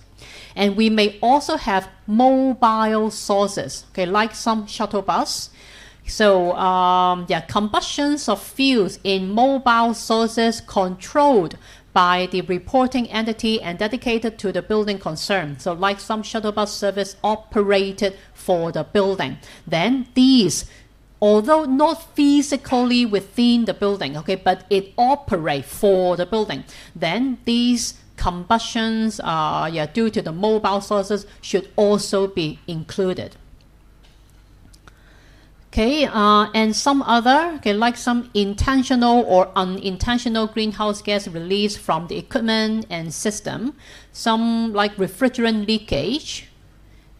And we may also have mobile sources, okay, like some shuttle bus. So combustions of fuels in mobile sources controlled by the reporting entity and dedicated to the building concern. So like some shuttle bus service operated for the building. Then these, although not physically within the building, okay, but it operates for the building, then these combustions due to the mobile sources should also be included. Okay, and some other, okay, like some intentional or unintentional greenhouse gas release from the equipment and system, some like refrigerant leakage,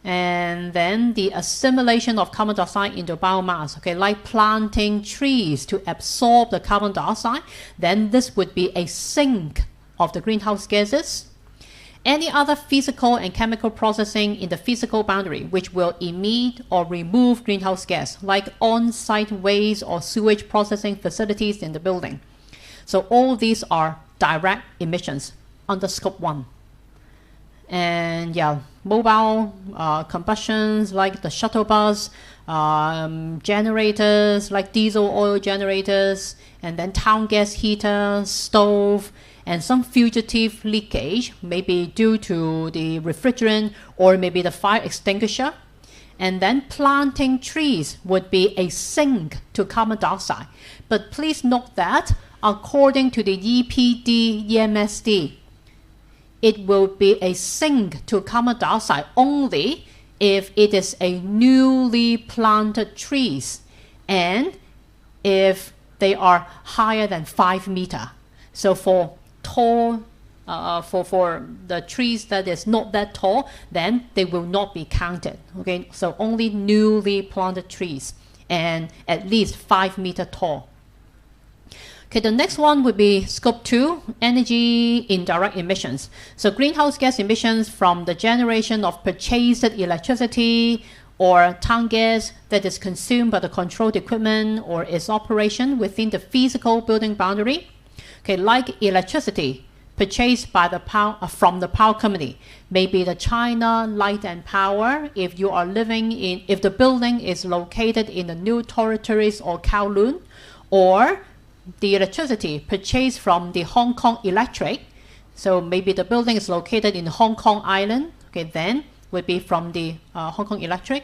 and then the assimilation of carbon dioxide into biomass, okay, like planting trees to absorb the carbon dioxide, then this would be a sink of the greenhouse gases. Any other physical and chemical processing in the physical boundary which will emit or remove greenhouse gas, like on-site waste or sewage processing facilities in the building. So all these are direct emissions under Scope 1. And mobile combustions like the shuttle bus, generators like diesel oil generators, and then town gas heater, stove, and some fugitive leakage, maybe due to the refrigerant or maybe the fire extinguisher. And then planting trees would be a sink to carbon dioxide. But please note that according to the EPD EMSD, it will be a sink to carbon dioxide only if it is a newly planted trees and if they are higher than 5 meters. So for tall, for the trees that is not that tall, then they will not be counted. Okay, so only newly planted trees. and at least 5 meters tall. Okay, the next one would be Scope 2, energy indirect emissions. So greenhouse gas emissions from the generation of purchased electricity or town gas that is consumed by the controlled equipment or its operation within the physical building boundary. Okay, like electricity purchased by the from the power company, maybe the China Light and Power, if you are if the building is located in the New Territories or Kowloon, or the electricity purchased from the Hong Kong Electric. So maybe the building is located in Hong Kong Island, okay, then would be from the Hong Kong Electric.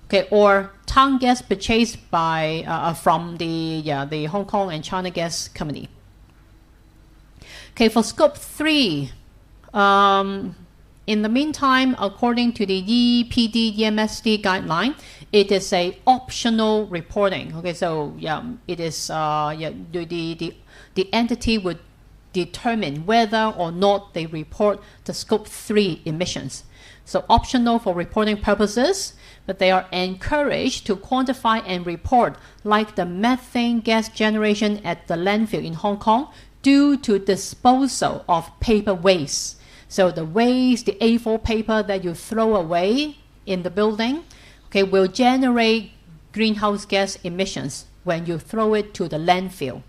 Okay, or town gas purchased by from the Hong Kong and China Gas Company. Okay, for Scope 3, in the meantime, according to the EPD EMSD guideline, it is a optional reporting. Okay, so it is the entity would determine whether or not they report the Scope 3 emissions. So optional for reporting purposes, but they are encouraged to quantify and report, like the methane gas generation at the landfill in Hong Kong due to disposal of paper waste. So the waste, the A4 paper that you throw away in the building, okay, will generate greenhouse gas emissions when you throw it to the landfill.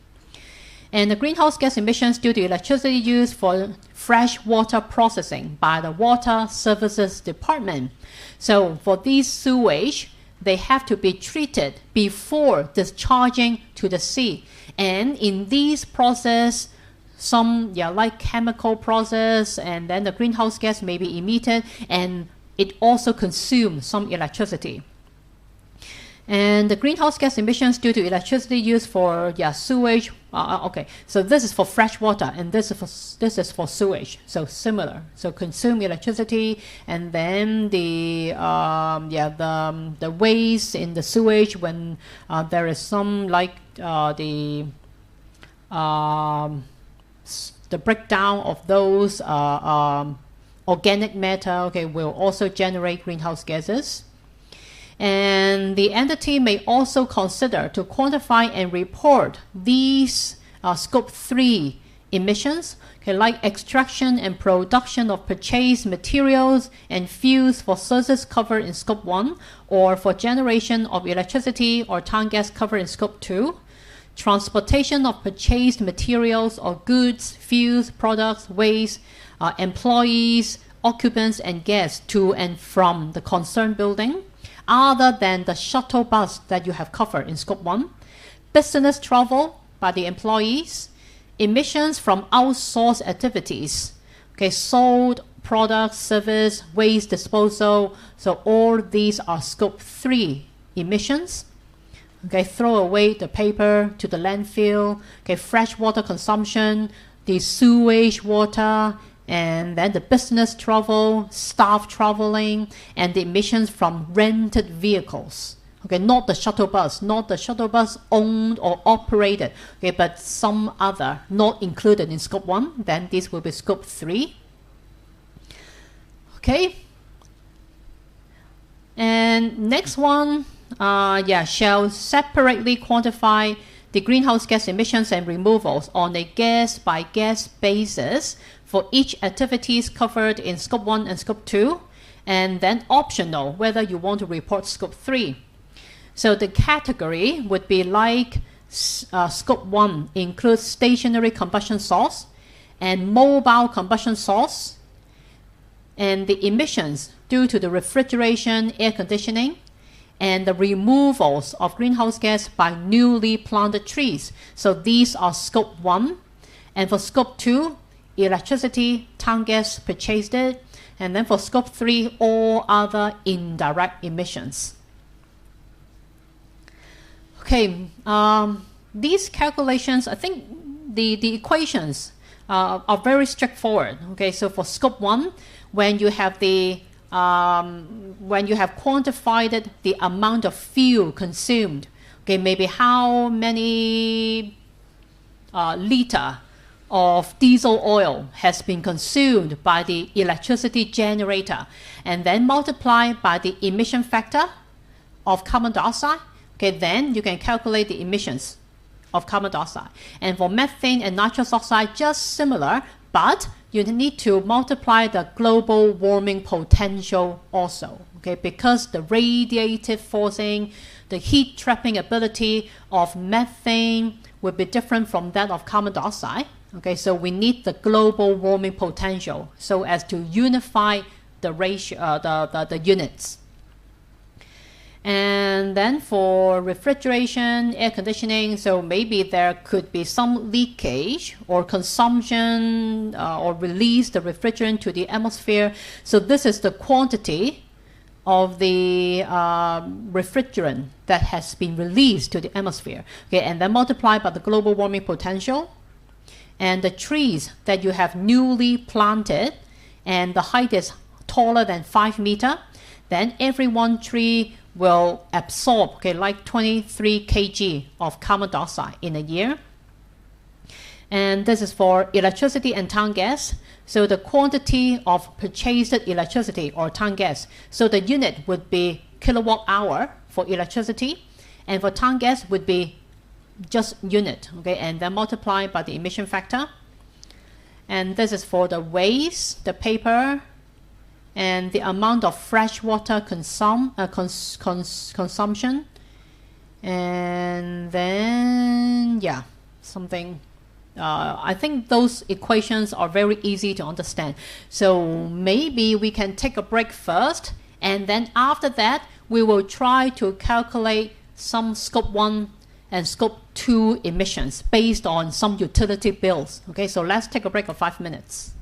And the greenhouse gas emissions due to electricity used for fresh water processing by the Water Services Department. So for these sewage, they have to be treated before discharging to the sea. And in these process, some like chemical process, and then the greenhouse gas may be emitted, and it also consumes some electricity. And the greenhouse gas emissions due to electricity used for sewage. Okay, so this is for fresh water, and this is for sewage. So similar. So consume electricity, and then the waste in the sewage when there is some the breakdown of those organic matter. Okay, will also generate greenhouse gases. And the entity may also consider to quantify and report these Scope 3 emissions, okay, like extraction and production of purchased materials and fuels for sources covered in Scope 1, or for generation of electricity or town gas covered in Scope 2, transportation of purchased materials or goods, fuels, products, waste, employees, occupants, and guests to and from the concerned building, other than the shuttle bus that you have covered in Scope 1, business travel by the employees, emissions from outsourced activities, okay, sold products, service, waste disposal. So all these are Scope 3 emissions. Okay, throw away the paper to the landfill, okay, fresh water consumption, the sewage water, and then the business travel, staff traveling, and the emissions from rented vehicles. Okay, not the shuttle bus owned or operated, okay, but some other not included in Scope 1, then this will be Scope 3. Okay, and next one, shall separately quantify the greenhouse gas emissions and removals on a gas-by-gas basis for each activities covered in Scope 1 and Scope 2, and then optional whether you want to report Scope 3. So the category would be like Scope 1 includes stationary combustion source and mobile combustion source, and the emissions due to the refrigeration, air conditioning, and the removals of greenhouse gas by newly planted trees. So these are Scope 1. And for Scope 2, electricity, town gas purchased it. And then for Scope 3, all other indirect emissions. Okay, these calculations, I think the equations are very straightforward. Okay, so for Scope 1, when you have quantified the amount of fuel consumed, okay, maybe how many liter of diesel oil has been consumed by the electricity generator, and then multiply by the emission factor of carbon dioxide, okay, then you can calculate the emissions of carbon dioxide. And for methane and nitrous oxide, just similar, but you need to multiply the global warming potential also, okay, because the radiative forcing, the heat trapping ability of methane will be different from that of carbon dioxide. Okay, so we need the global warming potential so as to unify the ratio, the units. And then for refrigeration, air conditioning, so maybe there could be some leakage or consumption or release the refrigerant to the atmosphere. So this is the quantity of the refrigerant that has been released to the atmosphere. Okay, and then multiplied by the global warming potential. And the trees that you have newly planted and the height is taller than 5 meters, then every one tree will absorb, okay, like 23 kg of carbon dioxide in a year. And this is for electricity and town gas. So the quantity of purchased electricity or town gas, so the unit would be kilowatt hour for electricity, and for town gas would be just unit, okay, and then multiplied by the emission factor. And this is for the waste, the paper, and the amount of fresh water consumption. And then, yeah, something. I think those equations are very easy to understand. So maybe we can take a break first, and then after that, we will try to calculate some Scope 1 and Scope 2 emissions based on some utility bills. Okay, so let's take a break of 5 minutes.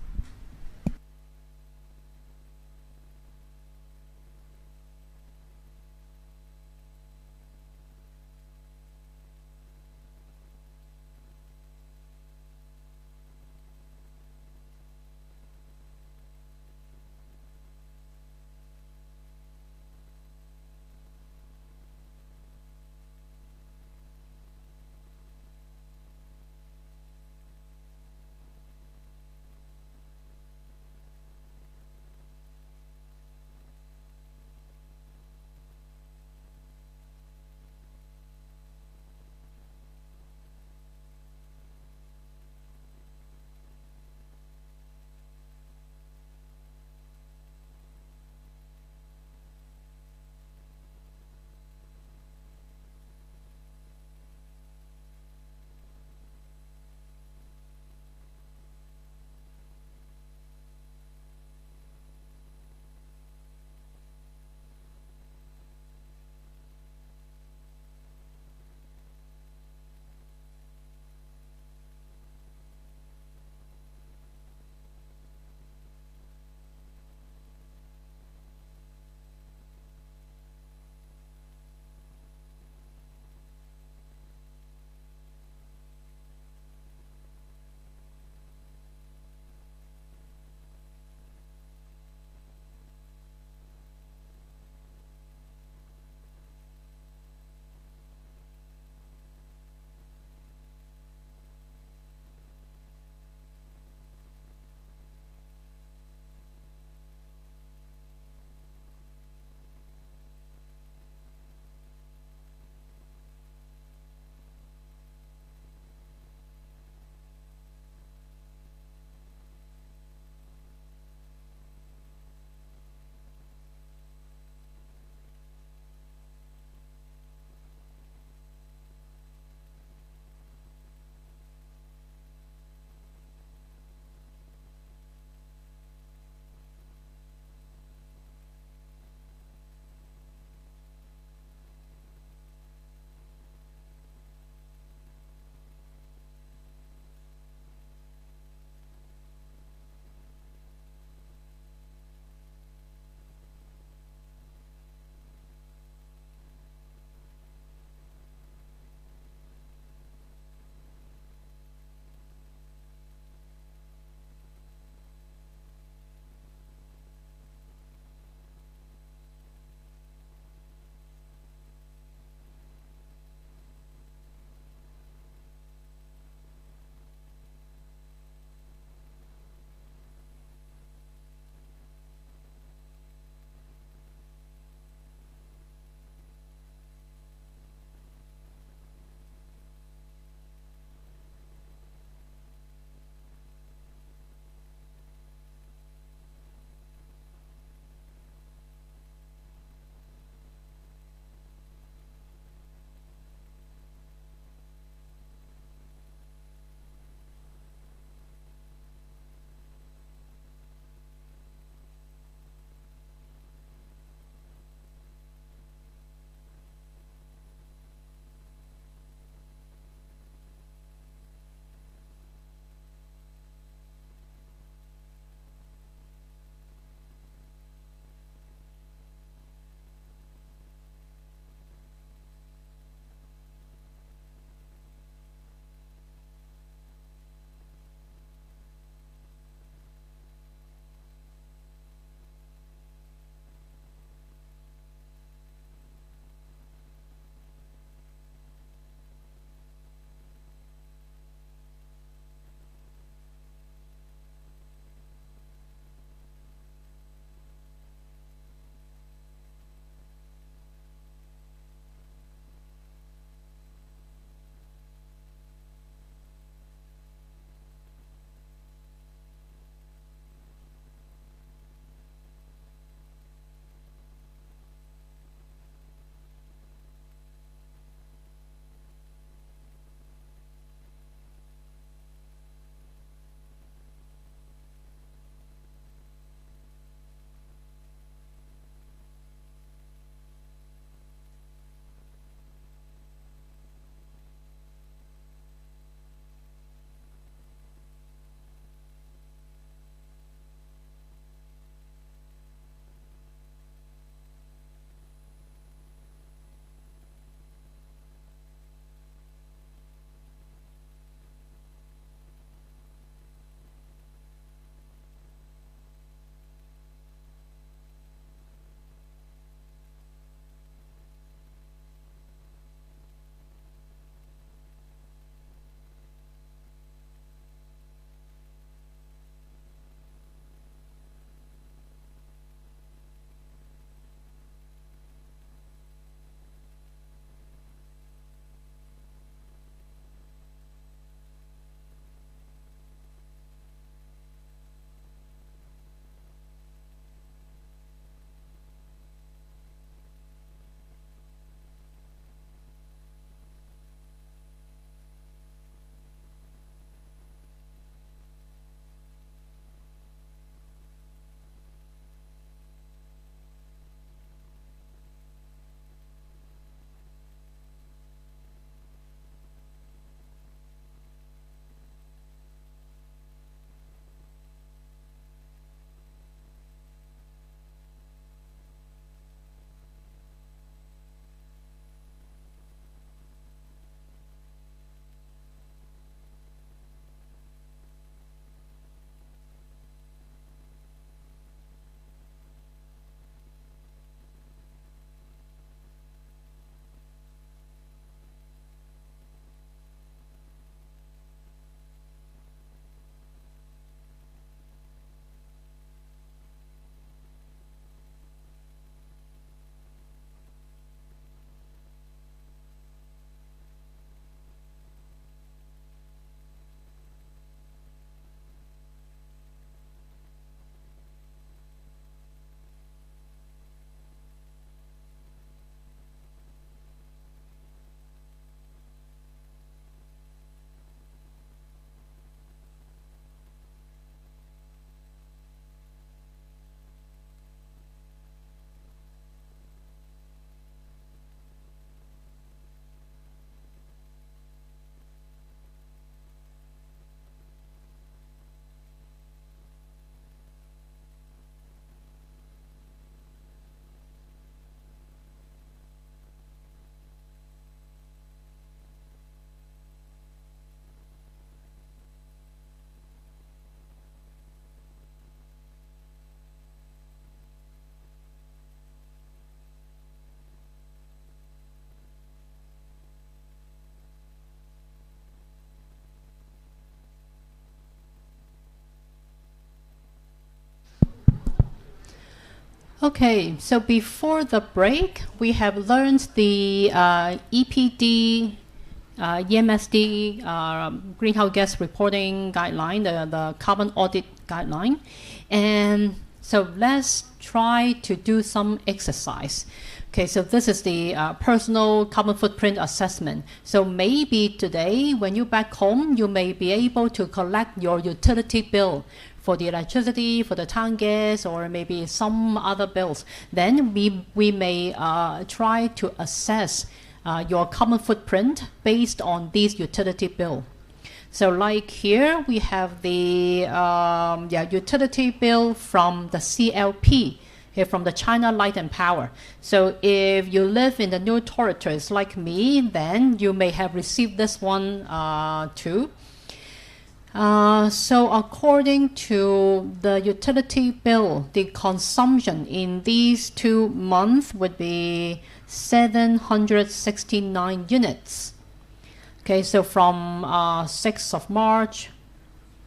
Okay, so before the break, we have learned the EPD, EMSD, greenhouse gas reporting guideline, the carbon audit guideline. And so let's try to do some exercise. Okay, so this is the personal carbon footprint assessment. So maybe today, when you're back home, you may be able to collect your utility bill for the electricity, for the town gas, or maybe some other bills. Then we may try to assess your carbon footprint based on this utility bill. So like here, we have the utility bill from the CLP, here from the China Light and Power. So if you live in the New Territories like me, then you may have received this one too. So according to the utility bill, the consumption in these 2 months would be 769 units. Okay, so from 6th of March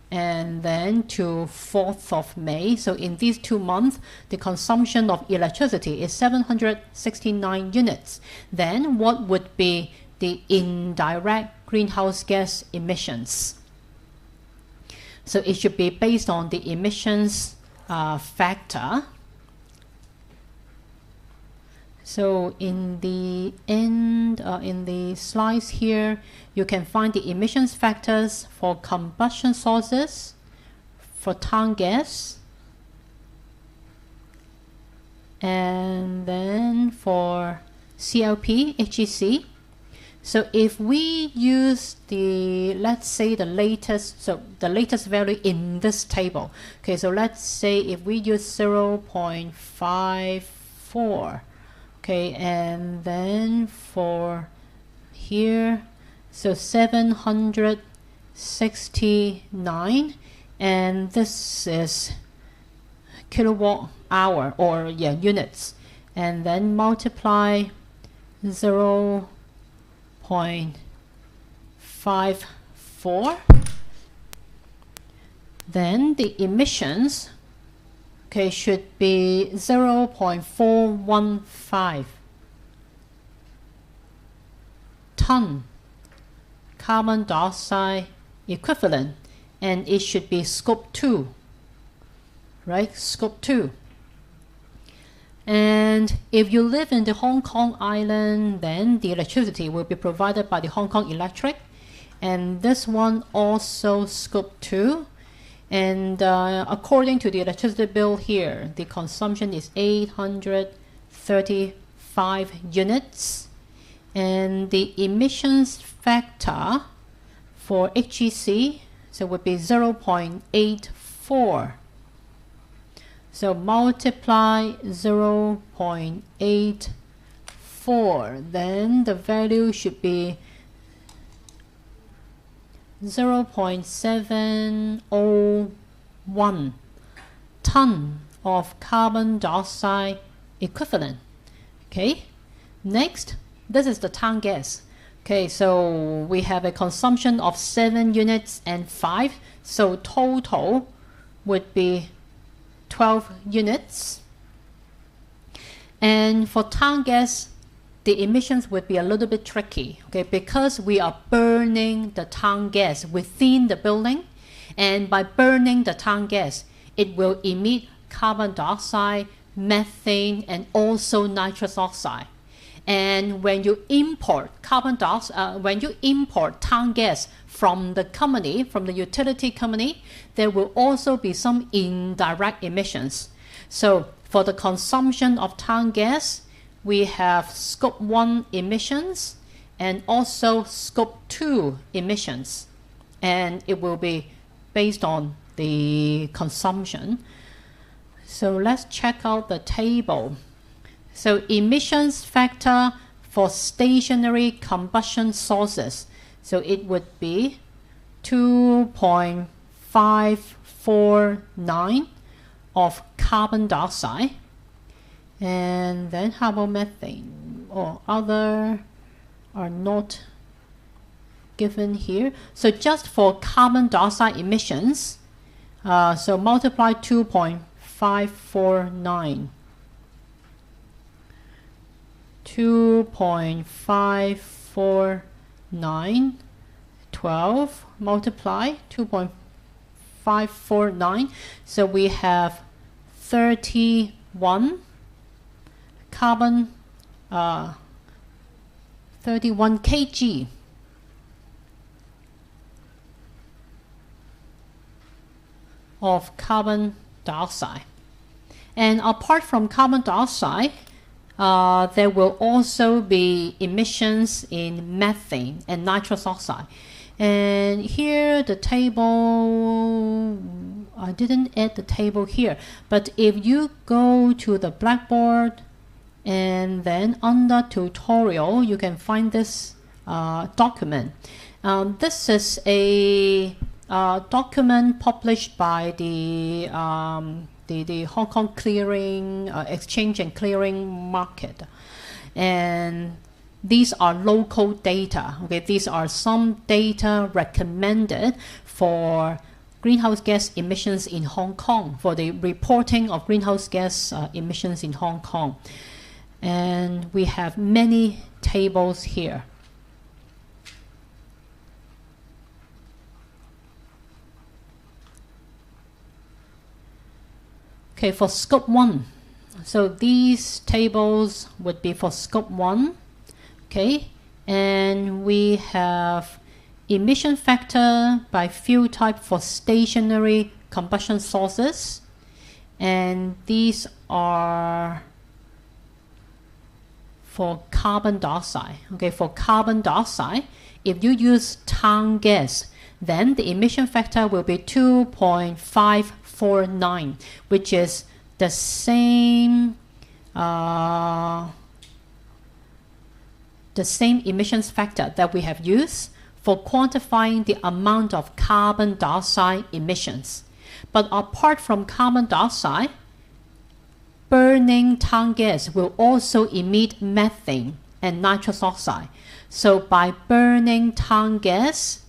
and then to 4th of May. So in these 2 months, the consumption of electricity is 769 units. Then what would be the indirect greenhouse gas emissions? So it should be based on the emissions factor. So in the end, in the slides here, you can find the emissions factors for combustion sources, for town gas, and then for CLP, HEC. So if we use the, let's say the latest value in this table. Okay, so let's say if we use 0.54, okay, and then for here, so 769, and this is kilowatt hour or units, and then multiply 0.54, then the emissions, okay, should be 0.415 ton carbon dioxide equivalent, and it should be scope 2, right? Scope 2. And if you live in the Hong Kong island, then the electricity will be provided by the Hong Kong Electric, and this one also scope 2. And according to the electricity bill here, the consumption is 835 units, and the emissions factor for HEC so would be 0.84. So multiply 0.84, then the value should be 0.701 ton of carbon dioxide equivalent. Okay, next, this is the town gas. Okay, so we have a consumption of 7 units and 5, so total would be 12 units. And for town gas, the emissions would be a little bit tricky, okay, because we are burning the town gas within the building, and by burning the town gas, it will emit carbon dioxide, methane, and also nitrous oxide. And when you import carbon dioxide, when you import town gas from the company, from the utility company, there will also be some indirect emissions. So for the consumption of town gas, we have scope 1 emissions and also scope 2 emissions, and it will be based on the consumption. So let's check out the table. So emissions factor for stationary combustion sources, so it would be 2.549 of carbon dioxide. And then how about methane or other are not given here. So just for carbon dioxide emissions, so multiply 2.549. 2.549, 12 multiply 2.549, so we have 31 carbon 31 kg of carbon dioxide. And apart from carbon dioxide, there will also be emissions in methane and nitrous oxide. And here the table, I didn't add the table here, but if you go to the Blackboard and then under tutorial, you can find this document. This is a document published by the Hong Kong Clearing Exchange and Clearing Market, and these are local data. Okay, these are some data recommended for greenhouse gas emissions in Hong Kong, for the reporting of greenhouse gas emissions in Hong Kong. And we have many tables here. Okay, for scope 1, so these tables would be for scope 1. Okay, and we have emission factor by fuel type for stationary combustion sources, and these are for carbon dioxide. Okay, for carbon dioxide, if you use town gas, then the emission factor will be 2.549, which is the same emissions factor that we have used for quantifying the amount of carbon dioxide emissions. But apart from carbon dioxide, burning town gas will also emit methane and nitrous oxide. So by burning town gas,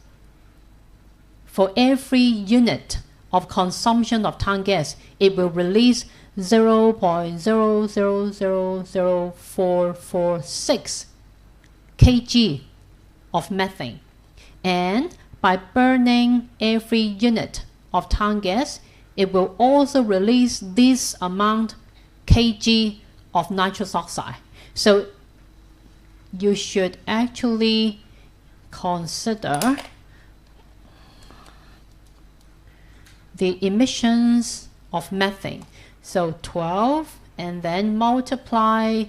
for every unit of consumption of town gas, it will release 0.0000446 kg of methane. And by burning every unit of town gas, it will also release this amount kg of nitrous oxide. So you should actually consider the emissions of methane. So 12, and then multiply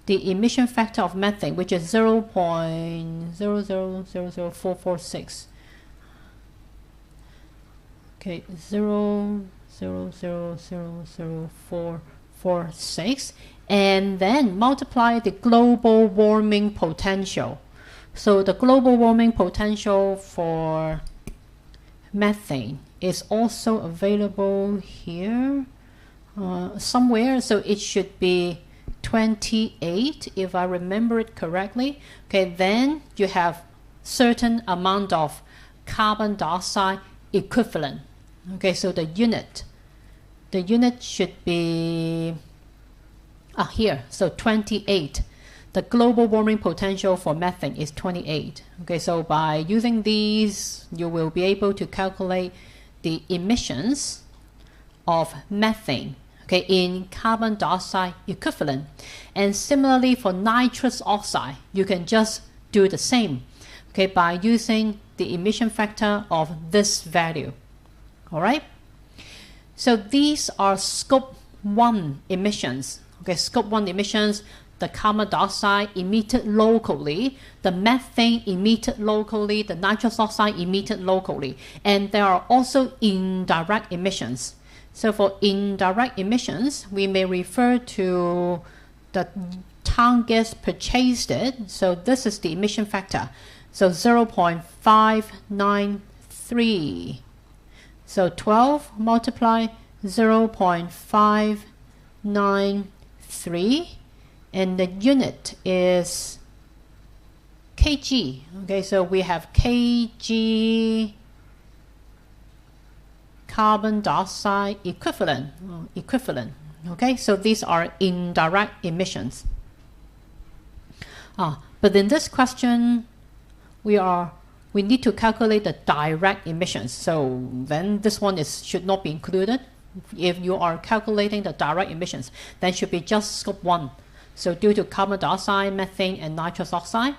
the emission factor of methane, which is 0.0000446. Okay, 0.0000446, and then multiply the global warming potential. So the global warming potential for methane is also available here somewhere. So it should be 28 if I remember it correctly. Okay, then you have certain amount of carbon dioxide equivalent. Okay, so the unit should be here, so 28. The global warming potential for methane is 28. Okay, so by using these, you will be able to calculate the emissions of methane, okay, in carbon dioxide equivalent. And similarly for nitrous oxide, you can just do the same, okay, by using the emission factor of this value. All right. So these are scope 1 emissions. Okay, scope 1 emissions, the carbon dioxide emitted locally, the methane emitted locally, the nitrous oxide emitted locally, and there are also indirect emissions. So for indirect emissions, we may refer to the town gas purchased it. So this is the emission factor. So 0.593. So 12 multiply 0.593, and the unit is kg. Okay, so we have kg carbon dioxide equivalent. Okay, so these are indirect emissions. But in this question, we need to calculate the direct emissions. So then this one should not be included. If you are calculating the direct emissions, then should be just scope 1. So due to carbon dioxide, methane, and nitrous oxide.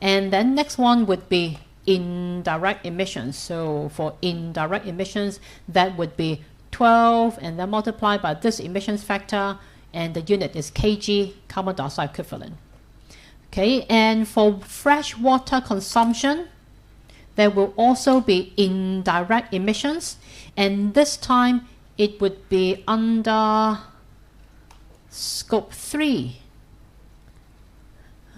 And then next one would be indirect emissions. So for indirect emissions, that would be 12 and then multiplied by this emissions factor, and the unit is kg, carbon dioxide equivalent. Okay, and for freshwater consumption, there will also be indirect emissions, and this time it would be under scope 3.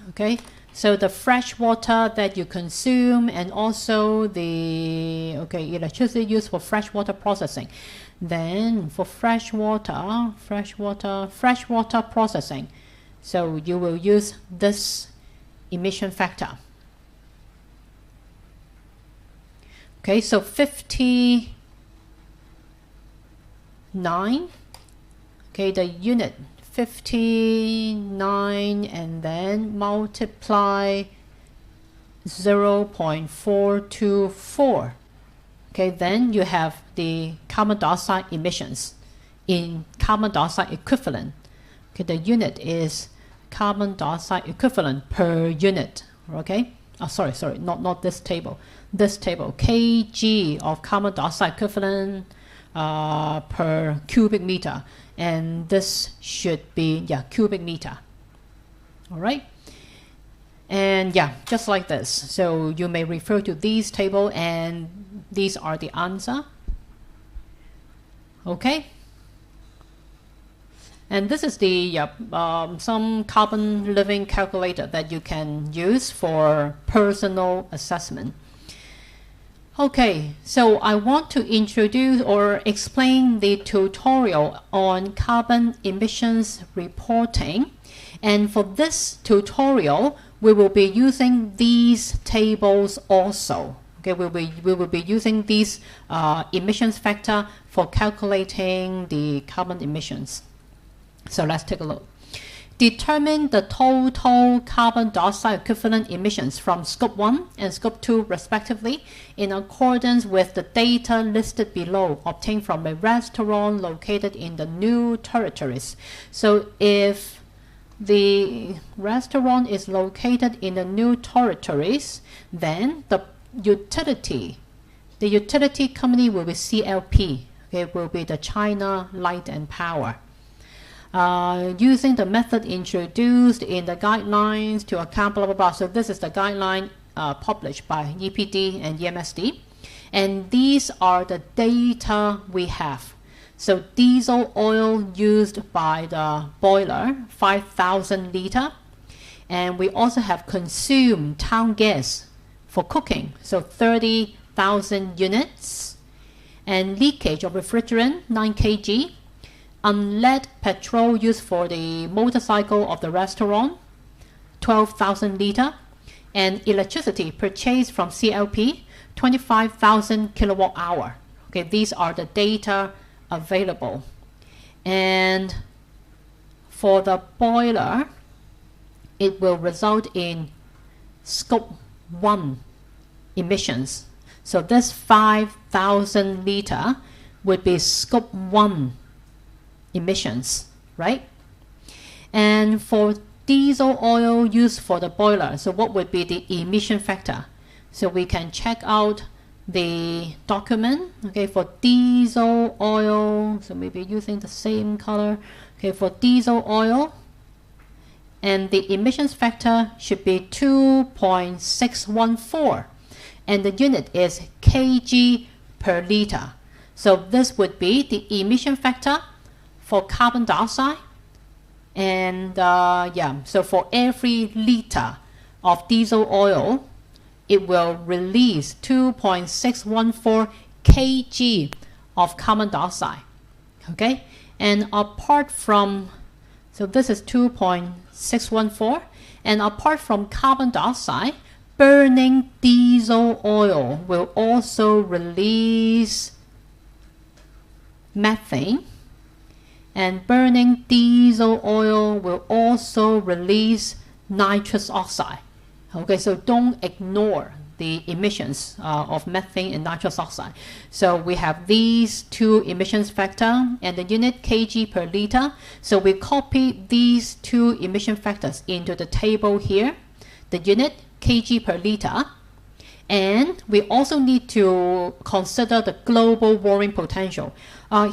Okay, so the fresh water that you consume and also the electricity used for freshwater processing. Then for freshwater processing, so you will use this emission factor. Okay, so 59. Okay, the unit 59 and then multiply 0.424. Okay, then you have the carbon dioxide emissions in carbon dioxide equivalent. Okay, the unit is carbon dioxide equivalent per unit. Okay, sorry, not this table. This table, kg of carbon dioxide equivalent per cubic meter, and this should be cubic meter. All right, and just like this. So you may refer to these table, and these are the answer. Okay, and this is the some carbon living calculator that you can use for personal assessment. Okay, so I want to introduce or explain the tutorial on carbon emissions reporting. And for this tutorial, we will be using these tables also. Okay, we will be using these emissions factor for calculating the carbon emissions. So let's take a look. Determine the total carbon dioxide equivalent emissions from Scope 1 and Scope 2 respectively in accordance with the data listed below obtained from a restaurant located in the new territories. So if the restaurant is located in the new territories, then the utility company will be CLP. Okay, it will be the China Light and Power. Using the method introduced in the guidelines to account blah blah blah. So this is the guideline published by EPD and EMSD, and these are the data we have. So diesel oil used by the boiler 5,000 liter, and we also have consumed town gas for cooking, so 30,000 units, and leakage of refrigerant 9 kg. Unlead petrol used for the motorcycle of the restaurant, 12,000 liter, and electricity purchased from CLP, 25,000 kilowatt hour. Okay, these are the data available. And for the boiler, it will result in Scope 1 emissions. So this 5,000 liter would be Scope 1 emissions, right? And for diesel oil used for the boiler, so what would be the emission factor? So we can check out the document. Okay, for diesel oil, so maybe using the same color. Okay, for diesel oil, and the emissions factor should be 2.614, and the unit is kg per liter. So this would be the emission factor for carbon dioxide, and so for every liter of diesel oil, it will release 2.614 kg of carbon dioxide. Okay, and apart from, so this is 2.614, and apart from carbon dioxide, burning diesel oil will also release methane, and burning diesel oil will also release nitrous oxide. Okay, so don't ignore the emissions of methane and nitrous oxide. So we have these two emissions factor and the unit kg per liter. So we copy these two emission factors into the table here, the unit kg per liter. And we also need to consider the global warming potential.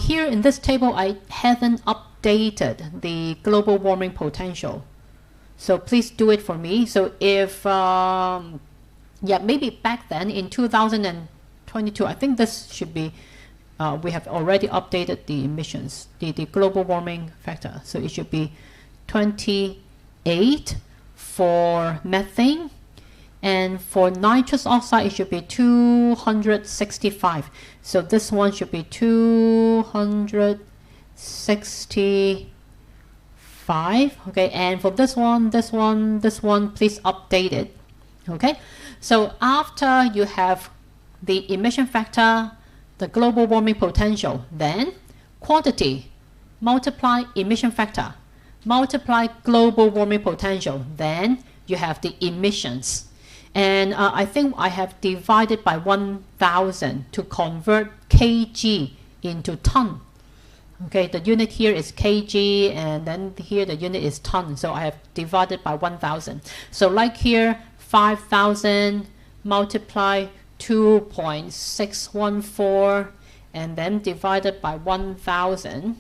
Here in this table, I haven't updated the global warming potential. So please do it for me. So if, maybe back then in 2022, I think this should be, we have already updated the emissions, the global warming factor. So it should be 28 for methane. And for nitrous oxide, it should be 265. So this one should be 265. Okay, and for this one, please update it. Okay, so after you have the emission factor, the global warming potential, then quantity multiply emission factor, multiply global warming potential, then you have the emissions. And I think I have divided by 1,000 to convert kg into ton. Okay, the unit here is kg, and then here the unit is ton. So I have divided by 1,000. So like here, 5,000 multiply 2.614, and then divided by 1,000.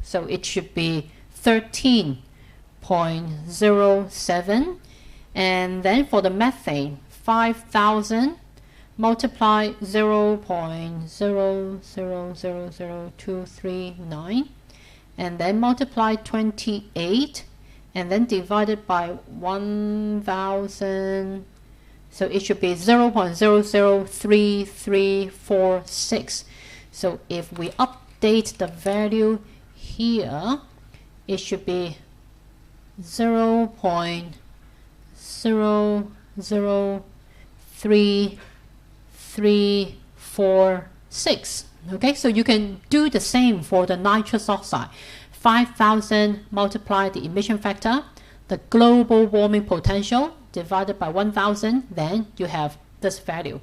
So it should be 13.07. And then for the methane, 5,000 multiply 0.0000239, and then multiply 28, and then divided by 1,000. So it should be 0.003346. So if we update the value here, it should be 0.00346. Okay, so you can do the same for the nitrous oxide. 5,000 multiply the emission factor, the global warming potential divided by 1,000, then you have this value.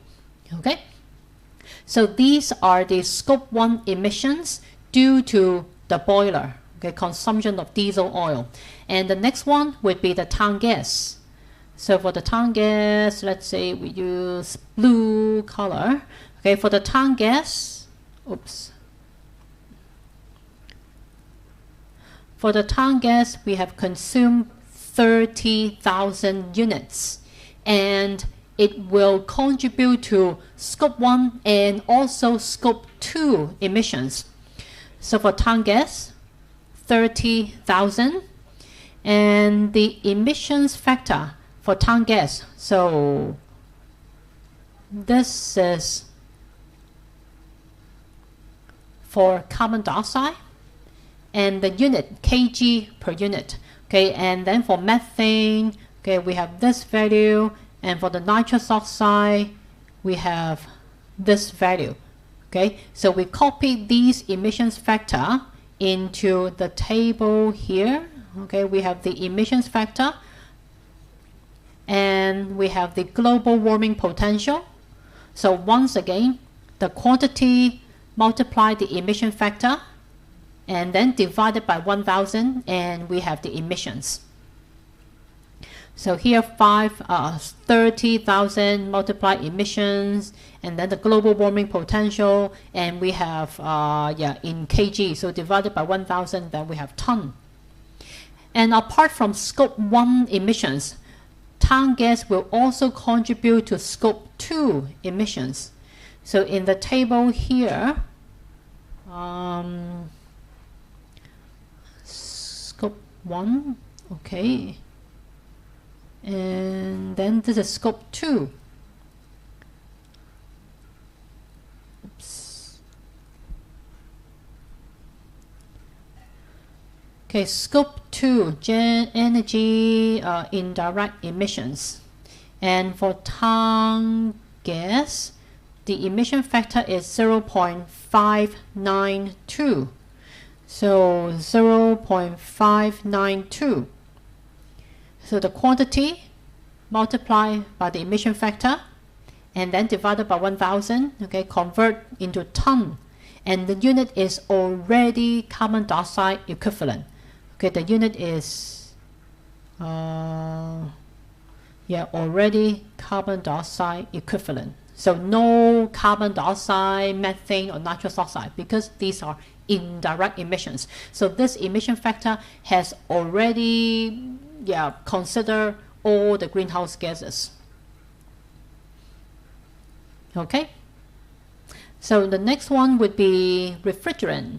Okay, so these are the scope 1 emissions due to the boiler, okay, consumption of diesel oil. And the next one would be the town gas. So for the town gas, let's say we use blue color. Okay, for the town gas, for the town gas, we have consumed 30,000 units, and it will contribute to scope 1 and also scope 2 emissions. So for town gas, 30,000, and the emissions factor for town gas, so this is for carbon dioxide, and the unit kg per unit. Okay, and then for methane, okay, we have this value, and for the nitrous oxide, we have this value. Okay, so we copy these emissions factor into the table here. Okay, we have the emissions factor, and we have the global warming potential. So once again, the quantity multiply the emission factor, and then divided by 1,000, and we have the emissions. So here 30,000 multiply emissions, and then the global warming potential, and we have in kg, so divided by 1,000, then we have ton. And apart from scope 1 emissions, town gas will also contribute to scope 2 emissions. So in the table here, scope 1, okay, and then this is scope 2. Okay, scope 2, energy indirect emissions. And for town gas, the emission factor is 0.592. So 0.592. So the quantity multiplied by the emission factor and then divided by 1000, okay, convert into ton. And the unit is already carbon dioxide equivalent. Okay, the unit is already carbon dioxide equivalent. So no carbon dioxide, methane, or nitrous oxide, because these are indirect emissions. So this emission factor has already considered all the greenhouse gases. Okay. So the next one would be refrigerant.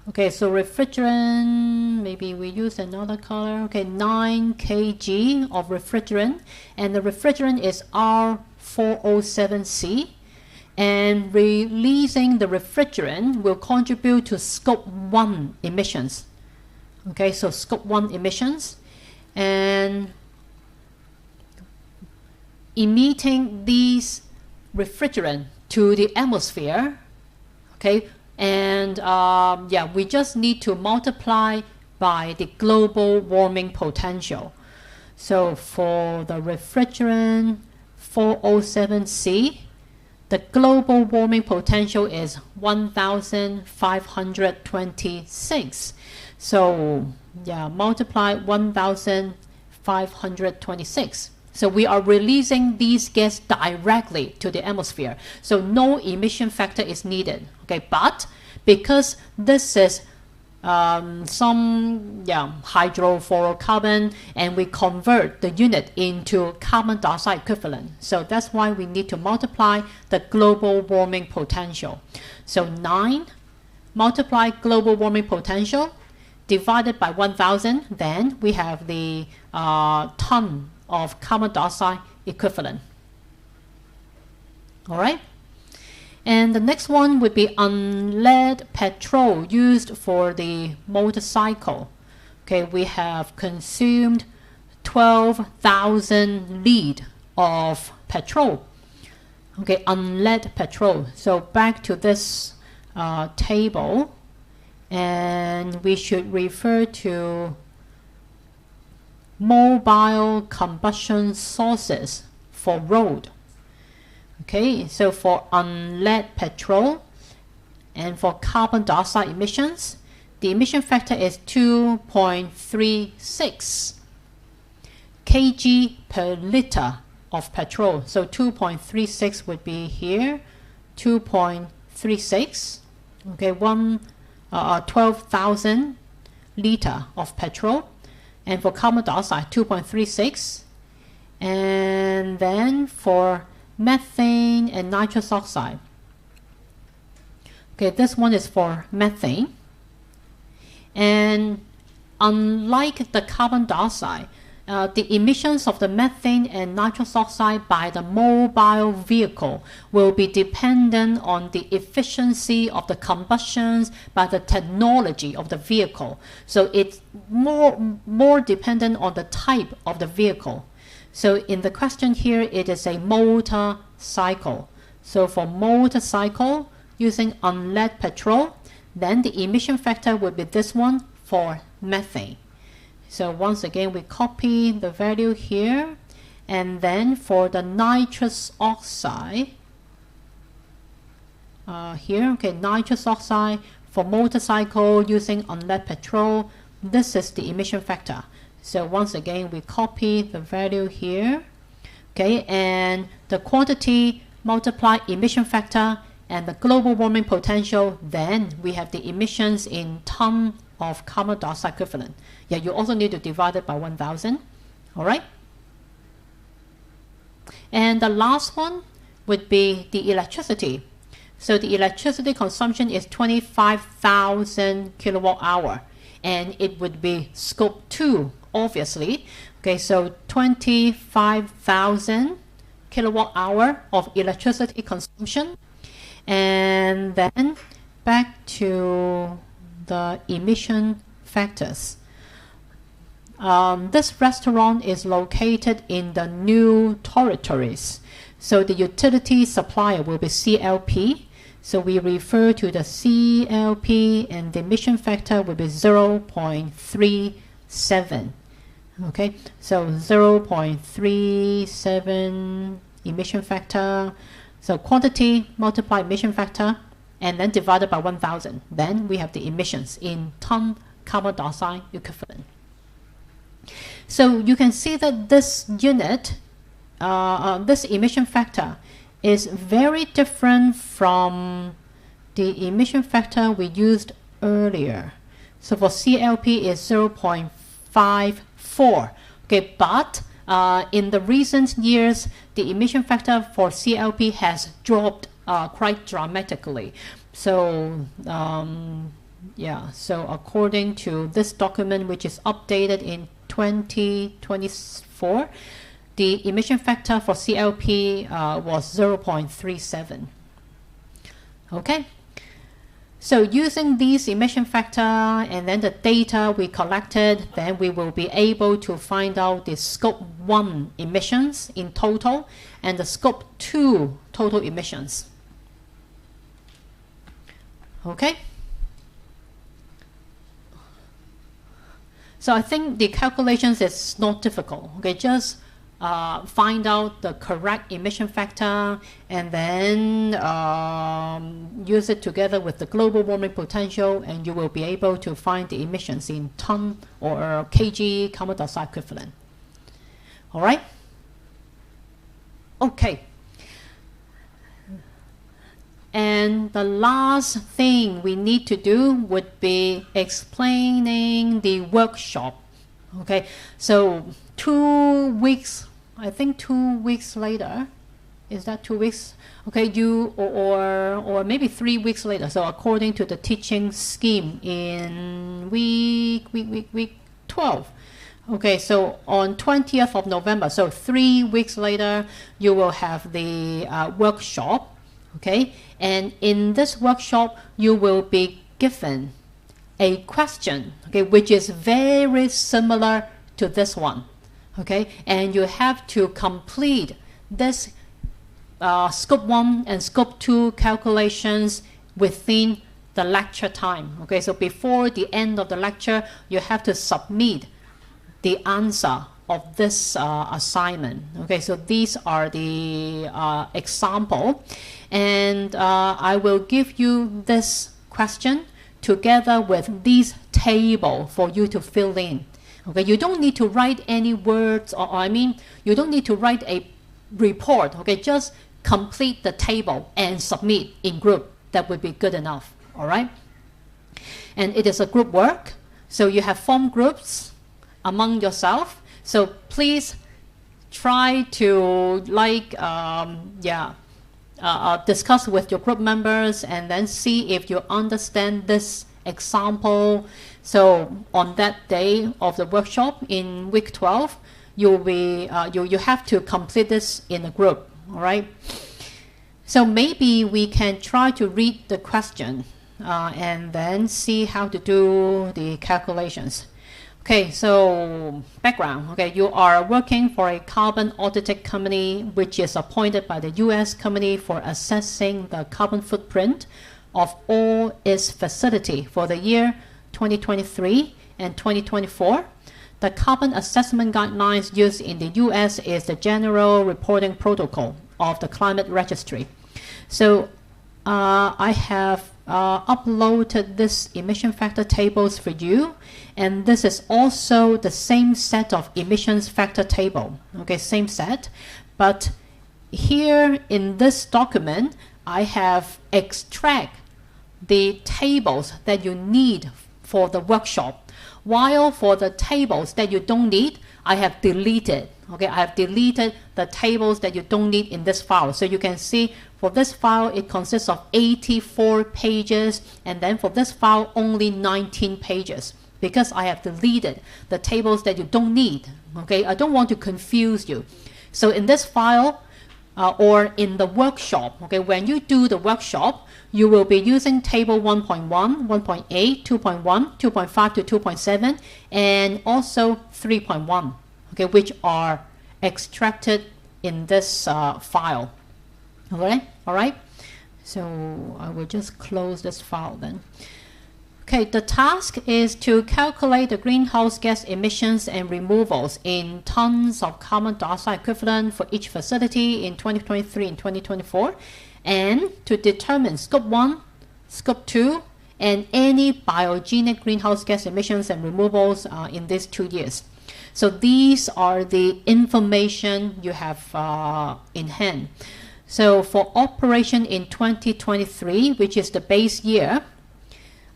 Okay, so refrigerant, maybe we use another color. Okay, 9 kg of refrigerant, and the refrigerant is R407C. And releasing the refrigerant will contribute to Scope 1 emissions. Okay, so Scope 1 emissions. And emitting these refrigerant to the atmosphere, okay, and we just need to multiply by the global warming potential. So for the refrigerant 407C, the global warming potential is 1526. So multiply 1526. So we are releasing these gases directly to the atmosphere. So no emission factor is needed. Okay, but because this is some hydrofluorocarbon, and we convert the unit into carbon dioxide equivalent. So that's why we need to multiply the global warming potential. So 9 multiply global warming potential divided by 1000, then we have the ton of carbon dioxide equivalent. All right. And the next one would be unleaded petrol used for the motorcycle. Okay, we have consumed 12,000 litres of petrol. Okay, unleaded petrol. So back to this table, and we should refer to mobile combustion sources for road. Okay, so for unleaded petrol and for carbon dioxide emissions, the emission factor is 2.36 kg per liter of petrol. So 2.36 would be here, 2.36, okay, 12,000 litre of petrol. And for carbon dioxide, 2.36. And then for methane and nitrous oxide. Okay, this one is for methane. And unlike the carbon dioxide, the emissions of the methane and nitrous oxide by the mobile vehicle will be dependent on the efficiency of the combustions by the technology of the vehicle. So it's more dependent on the type of the vehicle. So in the question here, it is a motorcycle. So for motorcycle using unleaded petrol, then the emission factor would be this one for methane. So once again, we copy the value here, and then for the nitrous oxide, here, okay, nitrous oxide for motorcycle using unleaded petrol, this is the emission factor. So once again, we copy the value here, okay, and the quantity multiply emission factor and the global warming potential, then we have the emissions in ton of carbon dioxide equivalent. Yeah, you also need to divide it by 1000. All right. And the last one would be the electricity. So the electricity consumption is 25,000 kilowatt hour, and it would be scope 2, obviously. Okay, so 25,000 kilowatt hour of electricity consumption. And then back to the emission factors. This restaurant is located in the new territories. So the utility supplier will be CLP. So we refer to the CLP, and the emission factor will be 0.37. Okay, so 0.37 emission factor. So quantity multiply emission factor and then divided by 1,000. Then we have the emissions in ton carbon dioxide equivalent. So you can see that this unit, this emission factor is very different from the emission factor we used earlier. So for CLP is 0.54. Okay, but in the recent years, the emission factor for CLP has dropped quite dramatically. So yeah, so according to this document, which is updated in 2024, the emission factor for CLP was 0.37. Okay. So using these emission factor and then the data we collected, then we will be able to find out the scope 1 emissions in total and the scope 2 total emissions. Okay. So I think the calculations is not difficult. Okay, just find out the correct emission factor and then use it together with the global warming potential, and you will be able to find the emissions in ton or kg carbon dioxide equivalent. All right. Okay. And the last thing we need to do would be explaining the workshop. Okay, so 2 weeks, I think 2 weeks later, is that 2 weeks? Okay, or maybe 3 weeks later. So according to the teaching scheme in week 12. Okay, so on 20th of November, so 3 weeks later, you will have the workshop. Okay, and in this workshop, you will be given a question, okay, which is very similar to this one. Okay, and you have to complete this scope 1 and scope 2 calculations within the lecture time. Okay, so before the end of the lecture, you have to submit the answer of this assignment. Okay, so these are the example, and I will give you this question together with this table for you to fill in. Okay, you don't need to write any words, or I mean, you don't need to write a report. Okay, just complete the table and submit in group. That would be good enough. All right, and it is a group work, so you have formed groups among yourself. So please try to discuss with your group members and then see if you understand this example. So on that day of the workshop in week 12, you'll be you have to complete this in a group. All right. So maybe we can try to read the question and then see how to do the calculations. Okay, so background. Okay, you are working for a carbon audited company which is appointed by the US company for assessing the carbon footprint of all its facility for the year 2023 and 2024. The carbon assessment guidelines used in the US is the General Reporting Protocol of the Climate Registry. So I have uploaded this emission factor tables for you, and this is also the same set of emissions factor table. Okay, same set, but here in this document I have extract the tables that you need for the workshop, while for the tables that you don't need, I have deleted. Okay, I have deleted the tables that you don't need in this file. So you can see for this file, it consists of 84 pages, and then for this file, only 19 pages, because I have deleted the tables that you don't need. Okay, I don't want to confuse you. So in this file, or in the workshop, okay, when you do the workshop, you will be using table 1.1, 1.8, 2.1, 2.5 to 2.7, and also 3.1, okay, which are extracted in this file. All right. So I will just close this file then. Okay, the task is to calculate the greenhouse gas emissions and removals in tons of carbon dioxide equivalent for each facility in 2023 and 2024, and to determine Scope 1, Scope 2, and any biogenic greenhouse gas emissions and removals in these 2 years. So these are the information you have in hand. So for operation in 2023, which is the base year,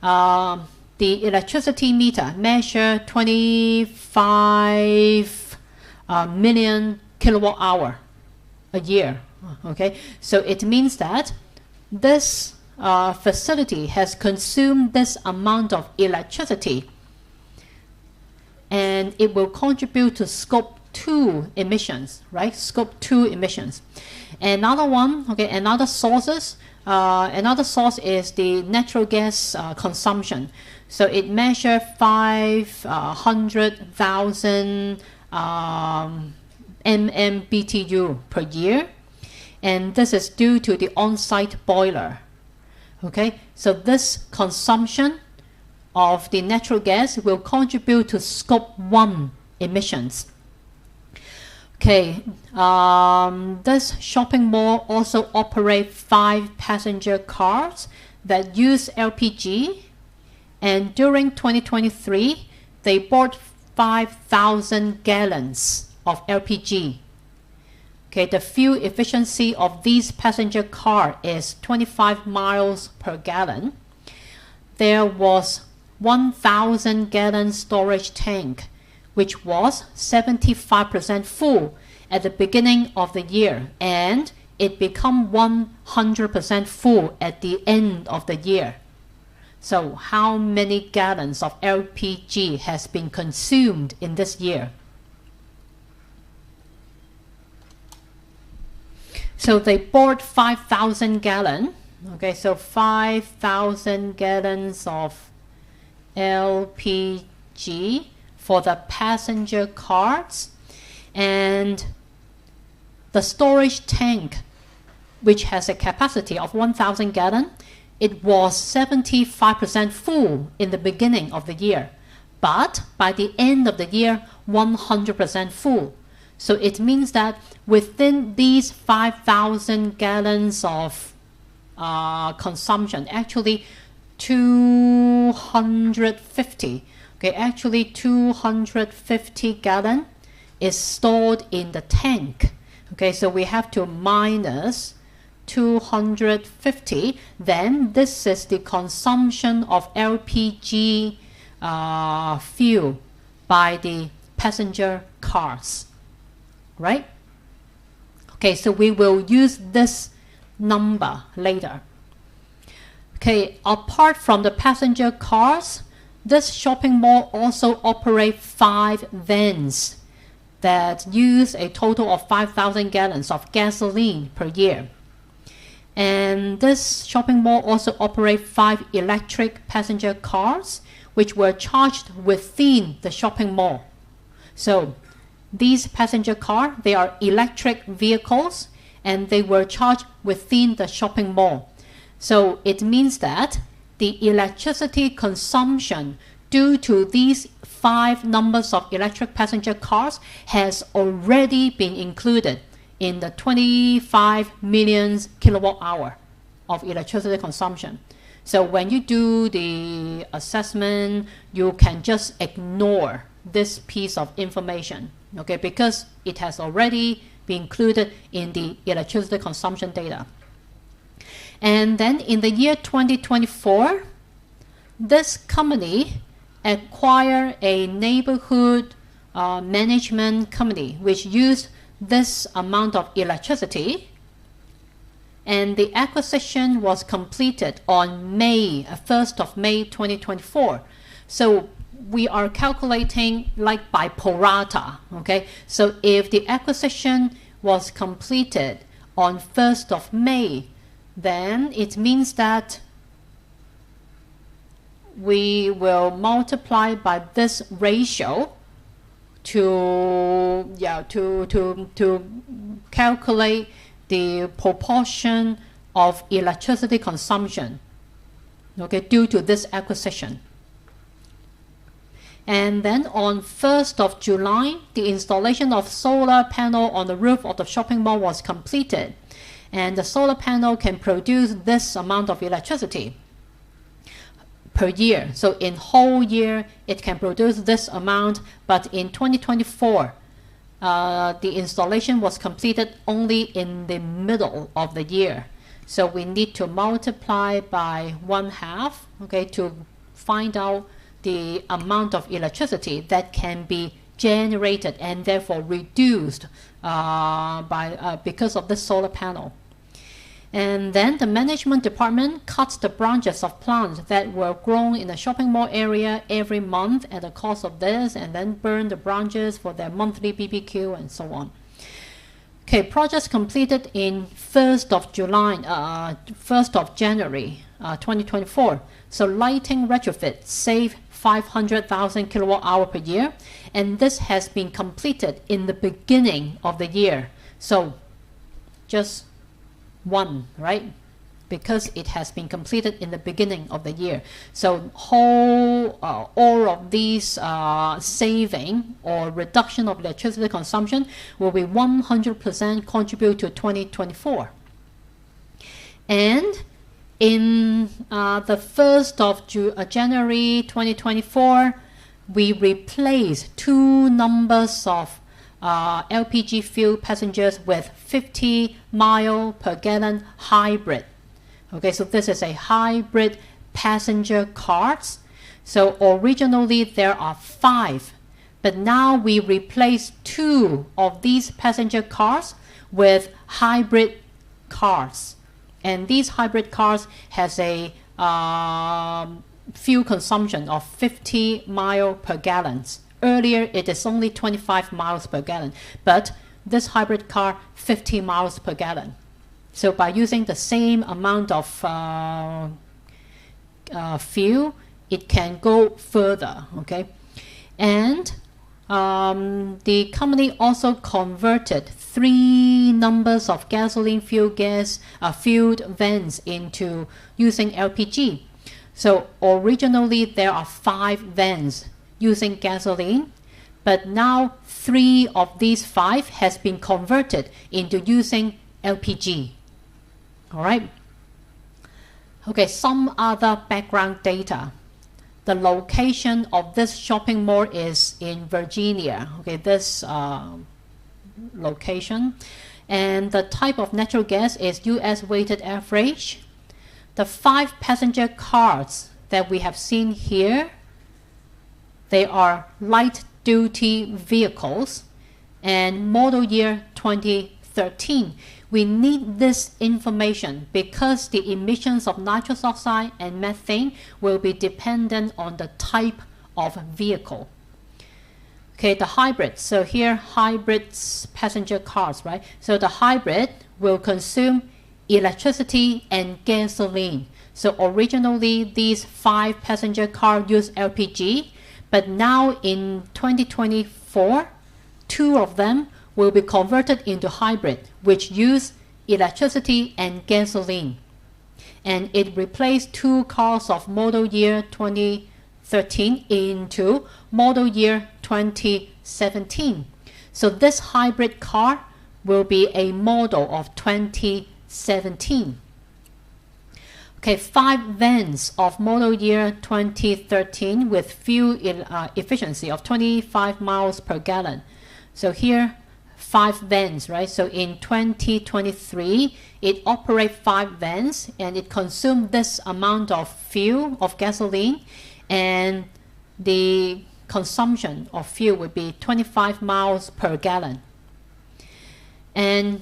the electricity meter measure 25 million kilowatt hour a year. Okay, so it means that this facility has consumed this amount of electricity, and it will contribute to Scope 2 emissions, right? Scope 2 emissions. Another one, okay, another source is the natural gas consumption. So it measures 500,000 MMBTU per year, and this is due to the on-site boiler. Okay, so this consumption of the natural gas will contribute to Scope 1 emissions. Okay, this shopping mall also operates 5 passenger cars that use LPG, and during 2023, they bought 5,000 gallons of LPG. Okay, the fuel efficiency of these passenger car is 25 miles per gallon. There was 1,000 gallon storage tank, which was 75% full at the beginning of the year, and it became 100% full at the end of the year. So how many gallons of LPG has been consumed in this year? So they bought 5,000 gallons. Okay, so 5,000 gallons of LPG for the passenger cars, and the storage tank, which has a capacity of 1,000 gallons, it was 75% full in the beginning of the year, but by the end of the year, 100% full. So it means that within these 5,000 gallons of consumption, actually 250 gallon is stored in the tank. Okay, so we have to minus 250. Then this is the consumption of LPG fuel by the passenger cars, right? Okay, so we will use this number later. Okay, apart from the passenger cars, this shopping mall also operates 5 vans that use a total of 5,000 gallons of gasoline per year. And this shopping mall also operates 5 electric passenger cars, which were charged within the shopping mall. So these passenger cars, they are electric vehicles, and they were charged within the shopping mall. So it means that the electricity consumption due to these 5 numbers of electric passenger cars has already been included in the 25 million kilowatt hour of electricity consumption. So when you do the assessment, you can just ignore this piece of information, okay, because it has already been included in the electricity consumption data. And then in the year 2024, this company acquired a neighborhood management company which used this amount of electricity, and the acquisition was completed on May 1st of May 2024. So we are calculating like by pro rata, okay? So if the acquisition was completed on 1st of May, then it means that we will multiply by this ratio to calculate the proportion of electricity consumption okay, due to this acquisition. And then on 1st of July, the installation of solar panel on the roof of the shopping mall was completed. And the solar panel can produce this amount of electricity per year. So in whole year, it can produce this amount, but in 2024, the installation was completed only in the middle of the year. So we need to multiply by 1/2, okay, to find out the amount of electricity that can be generated and therefore reduced because of the solar panel. And then the management department cuts the branches of plants that were grown in the shopping mall area every month at the cost of this, and then burn the branches for their monthly BBQ and so on. Okay, projects completed in 1st of January 2024. So lighting retrofit save 500,000 kilowatt hour per year, and this has been completed in the beginning of the year. So just one, right? Because it has been completed in the beginning of the year. So all of these saving or reduction of electricity consumption will be 100% contribute to 2024. And in the 1st of January 2024, we replaced 2 numbers of LPG fuel passengers with 50 mile per gallon hybrid. Okay, so this is a hybrid passenger cars. So originally there are 5, but now we replace 2 of these passenger cars with hybrid cars. And these hybrid cars has a fuel consumption of 50 mile per gallon. Earlier, it is only 25 miles per gallon, but this hybrid car, 50 miles per gallon. So by using the same amount of fuel, it can go further, okay? And the company also converted 3 numbers of gasoline fueled vans into using LPG. So originally, there are 5 vans using gasoline, but now 3 of these 5 has been converted into using LPG. All right. Okay, some other background data. The location of this shopping mall is in Virginia. Okay, this location. And the type of natural gas is US weighted average. The 5 passenger cars that we have seen here, they are light-duty vehicles and model year 2013. We need this information because the emissions of nitrous oxide and methane will be dependent on the type of vehicle. Okay, the hybrid. So here, hybrids, passenger cars, right? So the hybrid will consume electricity and gasoline. So originally, these 5 passenger cars use LPG, but now in 2024, 2 of them will be converted into hybrid, which use electricity and gasoline. And it replaced 2 cars of model year 2013 into model year 2017. So this hybrid car will be a model of 2017. Okay, 5 vans of model year 2013 with fuel efficiency of 25 miles per gallon. So here, 5 vans, right? So in 2023, it operates 5 vans and it consumed this amount of fuel, of gasoline, and the consumption of fuel would be 25 miles per gallon. And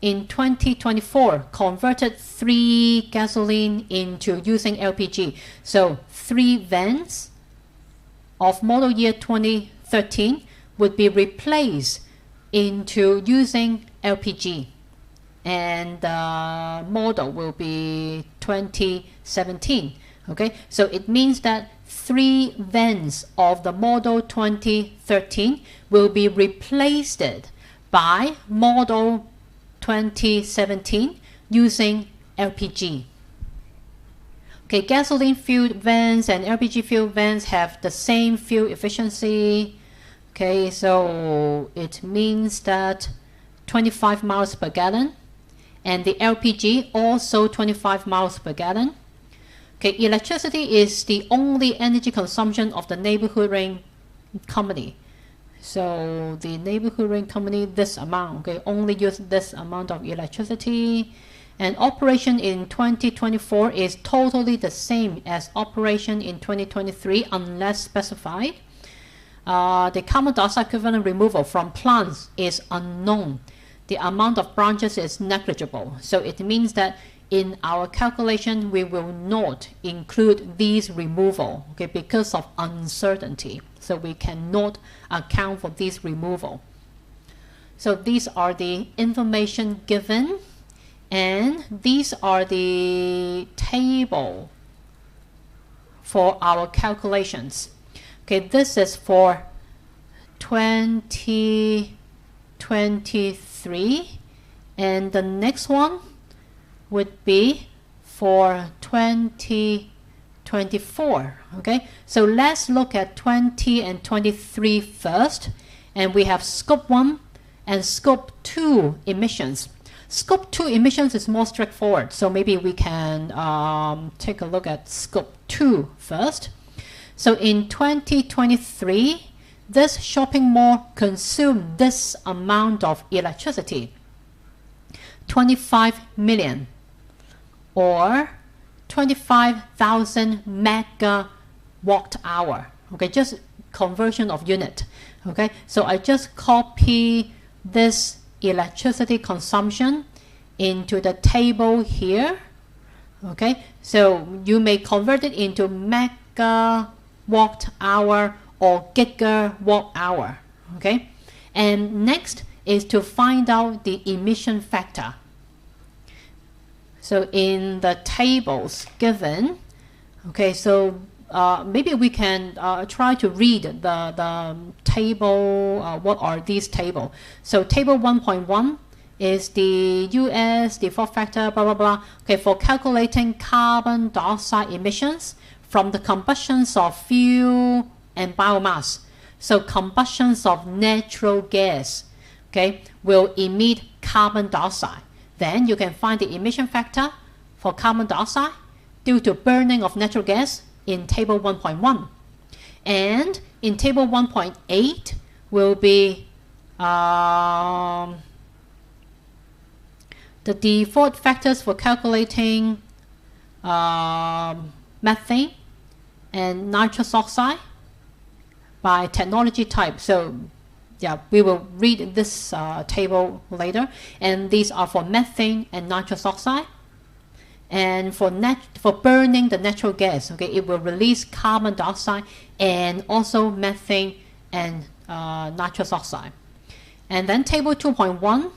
in 2024, converted 3 gasoline into using LPG. So 3 vans of model year 2013 would be replaced into using LPG. And the model will be 2017. Okay, so it means that 3 vans of the model 2013 will be replaced by model 2017 using LPG. Okay, gasoline fueled vans and LPG fueled vans have the same fuel efficiency. Okay, so it means that 25 miles per gallon, and the LPG also 25 miles per gallon. Okay, electricity is the only energy consumption of the neighborhood ring company. So the neighborhood ring company, this amount, okay, only use this amount of electricity. And operation in 2024 is totally the same as operation in 2023 unless specified. The carbon dioxide equivalent removal from plants is unknown. The amount of branches is negligible. So it means that in our calculation, we will not include these removal, okay, because of uncertainty. So we cannot account for this removal. So these are the information given, and these are the table for our calculations. Okay, this is for 2023, and the next one would be for 2024. Okay, so let's look at 20 and 23 first, and we have scope 1 and scope 2 emissions. Scope 2 emissions is more straightforward, so maybe we can take a look at scope 2 first. So in 2023, this shopping mall consumed this amount of electricity, 25 million, or 25,000 megawatt hour. Okay, just conversion of unit. Okay, so I just copy this electricity consumption into the table here. Okay, so you may convert it into megawatt hour or gigawatt hour. Okay, and next is to find out the emission factor. So in the tables given, okay, so maybe we can try to read the table. What are these tables? So table 1.1 is the US default factor, blah, blah, blah. Okay, for calculating carbon dioxide emissions from the combustions of fuel and biomass. So combustions of natural gas, okay, will emit carbon dioxide. Then you can find the emission factor for carbon dioxide due to burning of natural gas in table 1.1. And in table 1.8 will be the default factors for calculating methane and nitrous oxide by technology type. So yeah, we will read this table later. And these are for methane and nitrous oxide. And for burning the natural gas, okay, it will release carbon dioxide and also methane and nitrous oxide. And then table 2.1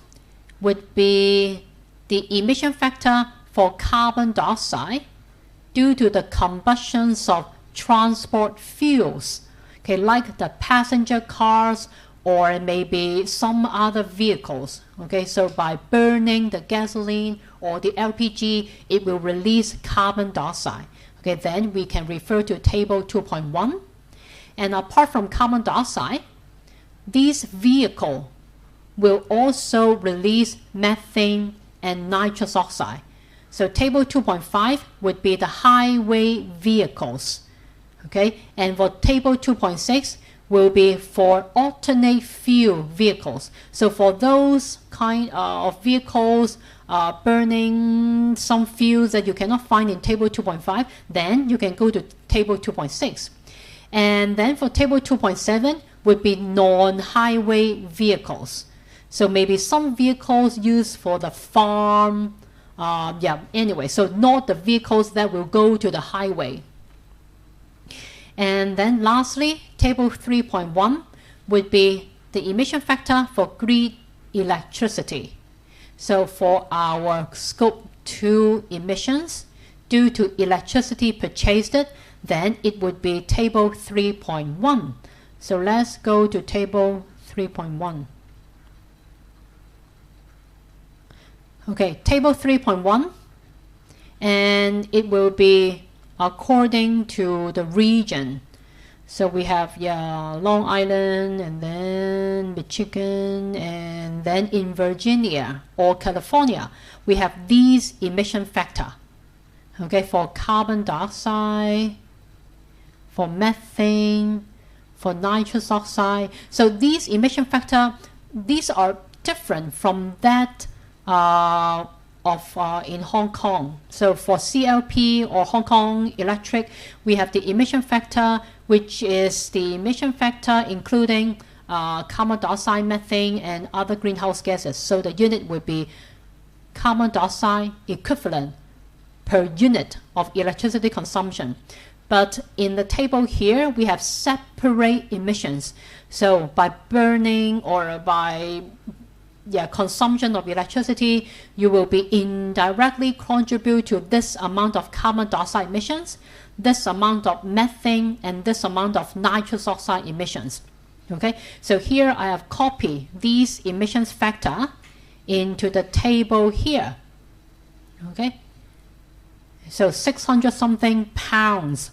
would be the emission factor for carbon dioxide due to the combustions of transport fuels, okay, like the passenger cars or maybe some other vehicles. Okay, so by burning the gasoline or the LPG, it will release carbon dioxide. Okay, then we can refer to table 2.1. And apart from carbon dioxide, this vehicle will also release methane and nitrous oxide. So table 2.5 would be the highway vehicles. Okay, and for table 2.6 will be for alternate fuel vehicles. So for those kind of vehicles burning some fuels that you cannot find in table 2.5, then you can go to table 2.6. And then for table 2.7 would be non-highway vehicles. So maybe some vehicles used for the farm. Anyway, so not the vehicles that will go to the highway. And then lastly, table 3.1 would be the emission factor for grid electricity. So for our scope 2 emissions due to electricity purchased, then it would be table 3.1. So let's go to table 3.1. Okay, table 3.1, and it will be according to the region. So we have Long Island, and then Michigan, and then in Virginia or California, we have these emission factor. Okay, for carbon dioxide, for methane, for nitrous oxide. So these emission factor, these are different from that in Hong Kong. So for CLP or Hong Kong Electric, we have the emission factor, which is the emission factor including carbon dioxide, methane, and other greenhouse gases. So the unit would be carbon dioxide equivalent per unit of electricity consumption. But in the table here, we have separate emissions. So by burning or by consumption of electricity, you will be indirectly contribute to this amount of carbon dioxide emissions, this amount of methane, and this amount of nitrous oxide emissions. Okay, so here I have copied these emissions factor into the table here. Okay, so 600 something pounds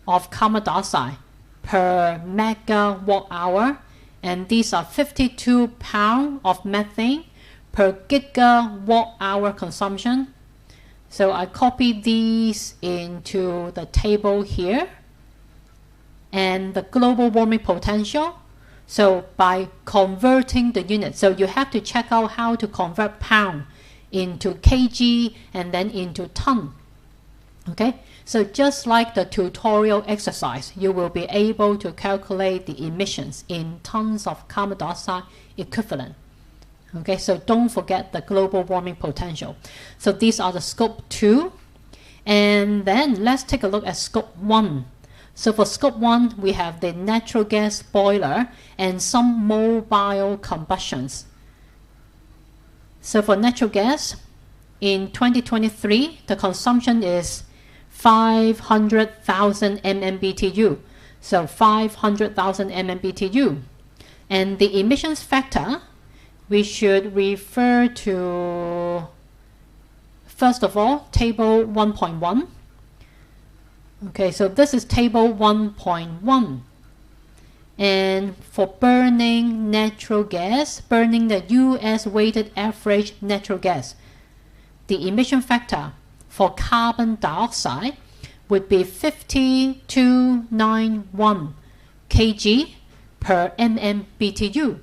of carbon dioxide per megawatt hour, and these are 52 pounds of methane per gigawatt hour consumption. So I copy these into the table here, and the global warming potential. So by converting the unit, so you have to check out how to convert pound into kg and then into ton. Okay, so just like the tutorial exercise, you will be able to calculate the emissions in tons of carbon dioxide equivalent. Okay, so don't forget the global warming potential. So these are the scope 2. And then let's take a look at scope 1. So for scope 1, we have the natural gas boiler and some mobile combustions. So for natural gas, in 2023, the consumption is 500,000 MMBTU. So 500,000 MMBTU. And the emissions factor, we should refer to, first of all, table 1.1. Okay, so this is table 1.1. And for burning natural gas, burning the US weighted average natural gas, the emission factor for carbon dioxide would be 5291 kg per MMBTU.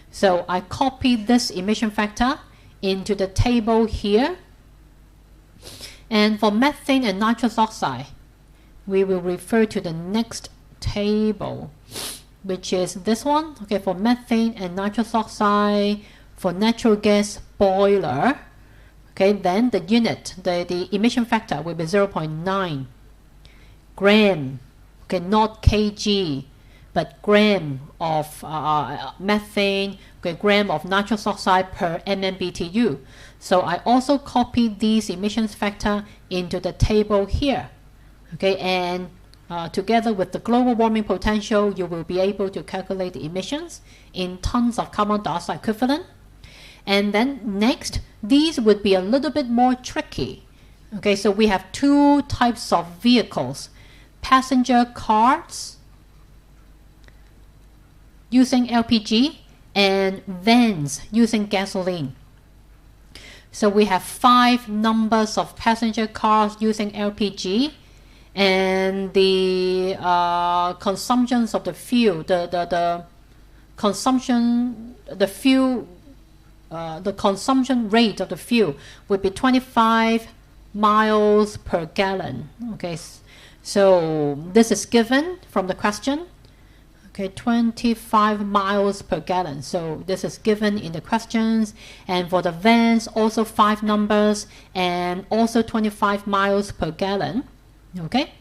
So I copied this emission factor into the table here. And for methane and nitrous oxide, we will refer to the next table, which is this one. Okay, for methane and nitrous oxide, for natural gas boiler, okay, then the unit, the emission factor will be 0.9 gram, okay, not kg, but gram of methane, okay, gram of nitrous oxide per MMBTU. So I also copied these emissions factor into the table here. Okay, and together with the global warming potential, you will be able to calculate the emissions in tons of carbon dioxide equivalent. And then next, these would be a little bit more tricky. Okay, so we have two types of vehicles: passenger cars using LPG and vans using gasoline. So we have 5 numbers of passenger cars using LPG, and the consumptions of the fuel, the consumption rate of the fuel would be 25 miles per gallon. Okay, so this is given from the question. Okay, 25 miles per gallon. So this is given in the questions. And for the vans, also 5 numbers and also 25 miles per gallon. Okay,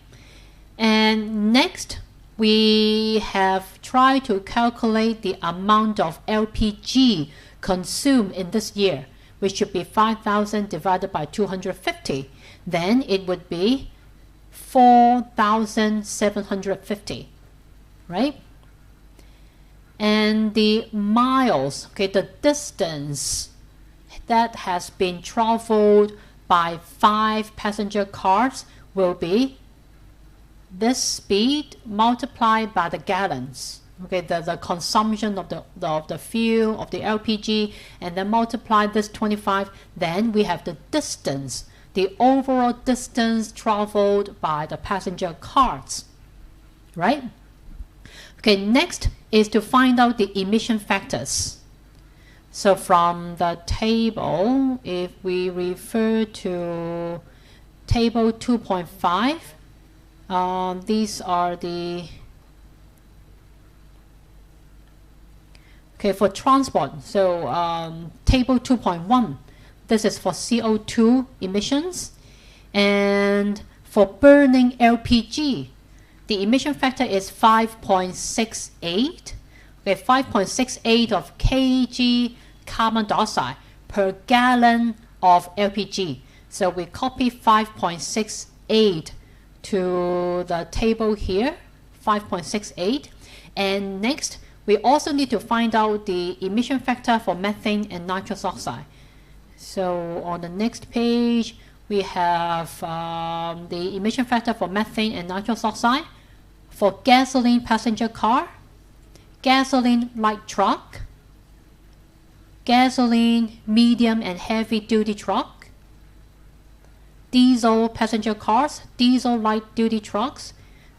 and next we have tried to calculate the amount of LPG consumed in this year, which should be 5,000 divided by 250. Then it would be 4,750, right? And the miles, okay, the distance that has been traveled by 5 passenger cars will be this speed multiplied by the gallons, okay, the consumption of the fuel of the LPG, and then multiply this 25, then we have the distance, the overall distance traveled by the passenger cars, right? Okay, next is to find out the emission factors. So from the table, if we refer to table 2.5, these are the, okay, for transport. So table 2.1, this is for CO2 emissions. And for burning LPG, the emission factor is 5.68. Okay, 5.68 of kg carbon dioxide per gallon of LPG. So we copy 5.68 to the table here, 5.68. And next, we also need to find out the emission factor for methane and nitrous oxide. So on the next page, we have the emission factor for methane and nitrous oxide for gasoline passenger car, gasoline light truck, gasoline medium and heavy duty truck, diesel passenger cars, diesel light duty trucks,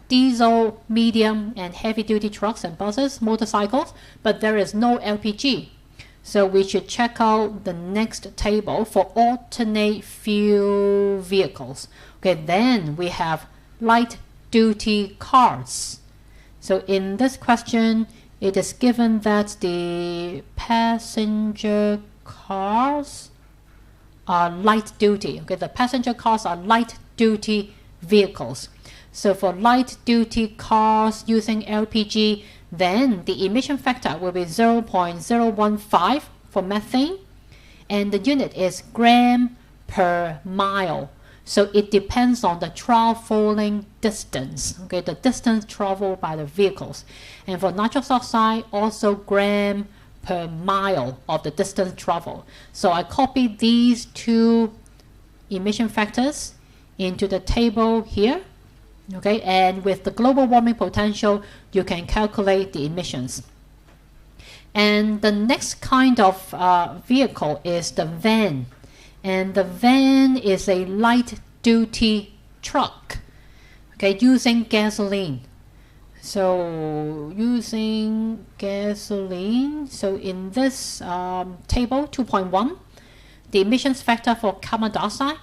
diesel medium and heavy duty trucks and buses, motorcycles, but there is no LPG. So we should check out the next table for alternate fuel vehicles. Okay, then we have light duty cars. So in this question, it is given that the passenger cars are light duty. Okay, the passenger cars are light duty vehicles. So for light duty cars using LPG, then the emission factor will be 0.015 for methane, and the unit is gram per mile. So it depends on the traveling distance, okay, the distance traveled by the vehicles. And for nitrous oxide, also gram per mile of the distance traveled. So I copied these two emission factors into the table here. Okay, and with the global warming potential, you can calculate the emissions. And the next kind of vehicle is the van. And the van is a light-duty truck, okay, using gasoline. So using gasoline, so in this table 2.1, the emissions factor for carbon dioxide,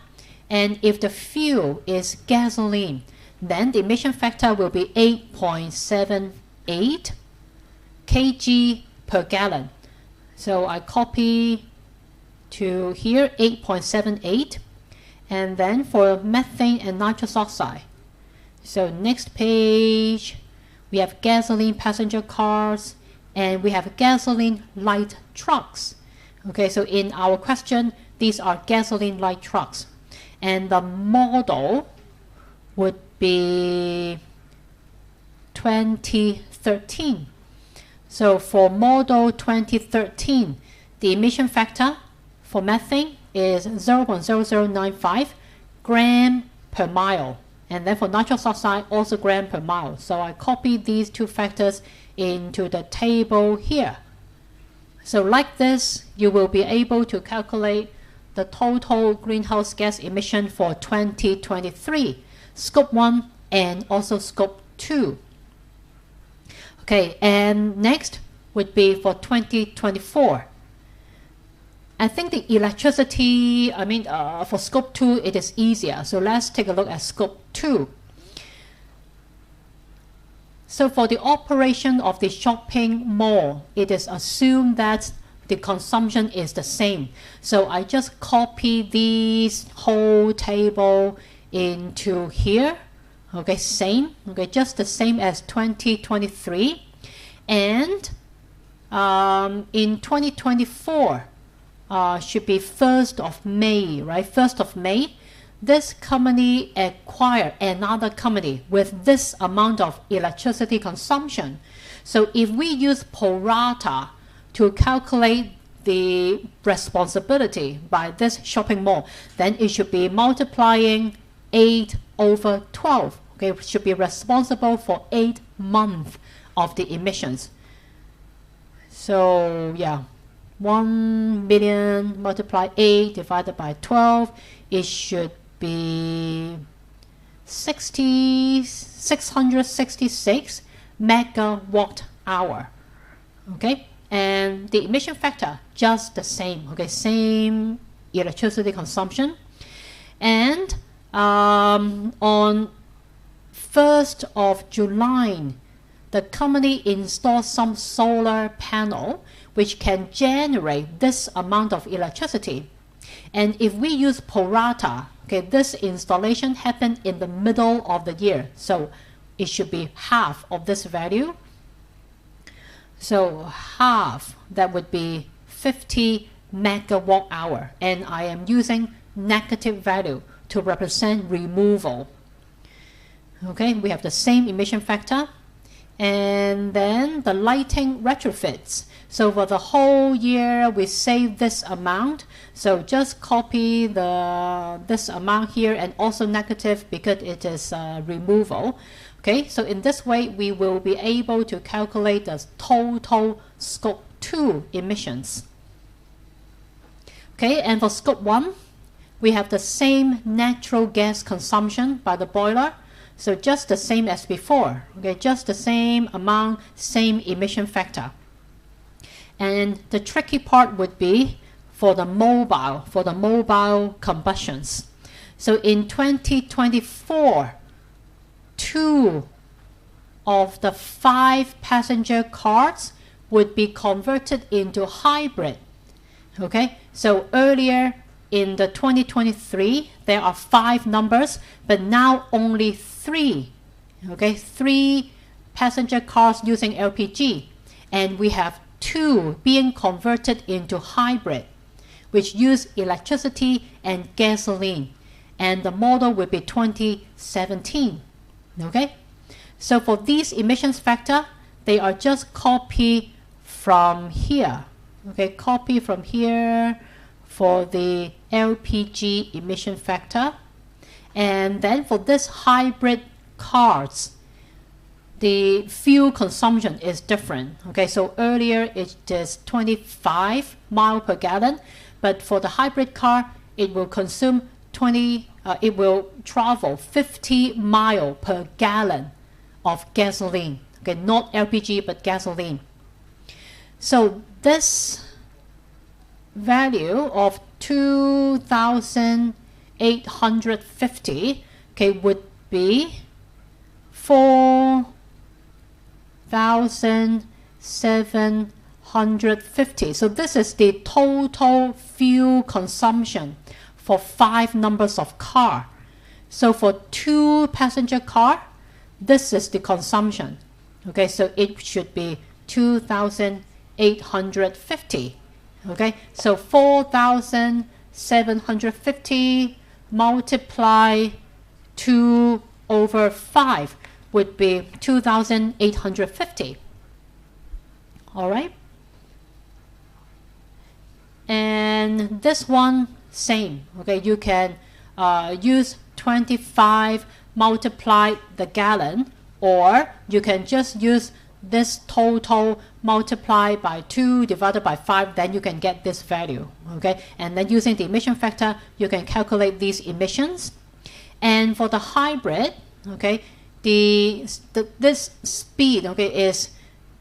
and if the fuel is gasoline, then the emission factor will be 8.78 kg per gallon. So I copy to here 8.78, and then for methane and nitrous oxide. So next page, we have gasoline passenger cars, and we have gasoline light trucks. Okay, so in our question, these are gasoline light trucks, and the model would be 2013. So for model 2013, the emission factor for methane is 0.0095 gram per mile, and then for nitrous oxide also gram per mile. So I copied these two factors into the table here. So like this, you will be able to calculate the total greenhouse gas emission for 2023, Scope 1 and also Scope 2. Okay, and next would be for 2024. I think the electricity, for Scope 2, it is easier. So let's take a look at Scope 2. So for the operation of the shopping mall, it is assumed that the consumption is the same. So I just copy this whole table into here. Okay, same. Okay, just the same as 2023. And in 2024, should be 1st of May, right? 1st of May, this company acquired another company with this amount of electricity consumption. So if we use pro rata to calculate the responsibility by this shopping mall, then it should be multiplying 8/12, okay, should be responsible for 8 months of the emissions. So yeah, 1 million multiplied 8 divided by 12, it should be 666 megawatt hour. Okay, and the emission factor just the same. Okay, same electricity consumption. And on 1st of July, the company installed some solar panel which can generate this amount of electricity. And if we use pro rata, okay, this installation happened in the middle of the year, so it should be half of this value. So half, that would be 50 megawatt hour, and I am using negative value to represent removal. Okay, we have the same emission factor. And then the lighting retrofits. So for the whole year, we save this amount. So just copy this amount here, and also negative because it is removal. Okay, so in this way, we will be able to calculate the total Scope 2 emissions. Okay, and for Scope 1, we have the same natural gas consumption by the boiler. So just the same as before, okay, just the same amount, same emission factor. And the tricky part would be for the mobile combustions. So in 2024, 2 of the 5 passenger cars would be converted into hybrid. Okay, so earlier in the 2023, there are 5 numbers, but now only 3. Okay, 3 passenger cars using LPG, and we have 2 being converted into hybrid, which use electricity and gasoline, and the model will be 2017. Okay, so for these emissions factor, they are just copy from here. Okay, copy from here for the LPG emission factor. And then for this hybrid cars, the fuel consumption is different. Okay, so earlier it is 25 miles per gallon, but for the hybrid car, it will consume it will travel 50 miles per gallon of gasoline. Okay, not LPG, but gasoline. So this value of 2,850, okay, would be 4,750. So this is the total fuel consumption for 5 numbers of car. So for 2 passenger car, this is the consumption. Okay, so it should be 2,850. Okay, so 4,750 multiply 2 over 5 would be 2,850. All right. And this one, same. Okay, you can use 25 multiply the gallon, or you can just use this total multiplied by 2 divided by 5, then you can get this value. Okay, and then using the emission factor, you can calculate these emissions. And for the hybrid, okay, this speed, okay, is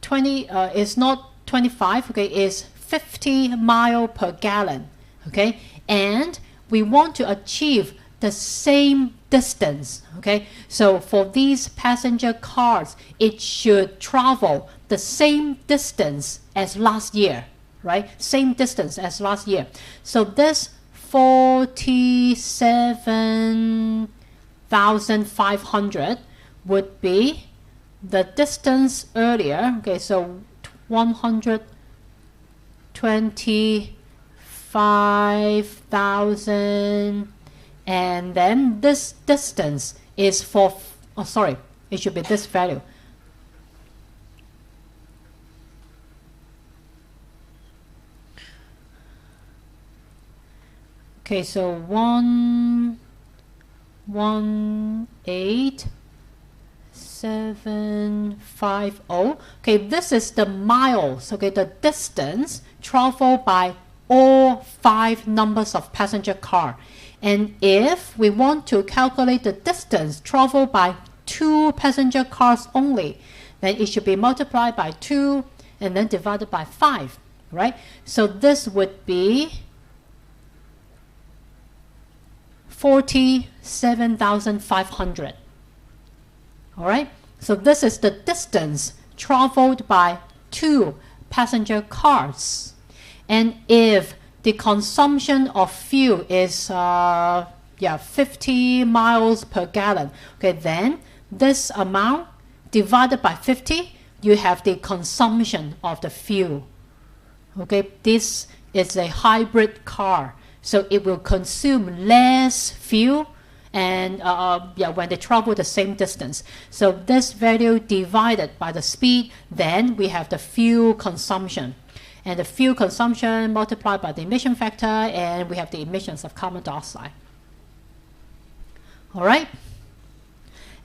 20 is not 25, okay, is 50 miles per gallon. Okay, and we want to achieve the same distance. Okay, so for these passenger cars, it should travel the same distance as last year, right? Same distance as last year. So this 47,500 would be the distance earlier. Okay, so 125,000, and then this distance is for, oh sorry, it should be this value. Okay, so 118 750. Okay, this is the miles, okay, the distance traveled by all 5 numbers of passenger car. And if we want to calculate the distance traveled by 2 passenger cars only, then it should be multiplied by 2 and then divided by 5, right? So this would be 47,500. All right, so this is the distance traveled by 2 passenger cars. And if the consumption of fuel is 50 miles per gallon, okay, then this amount divided by 50, you have the consumption of the fuel. Okay, this is a hybrid car, so it will consume less fuel and when they travel the same distance. So this value divided by the speed, then we have the fuel consumption. And the fuel consumption multiplied by the emission factor, and we have the emissions of carbon dioxide. All right.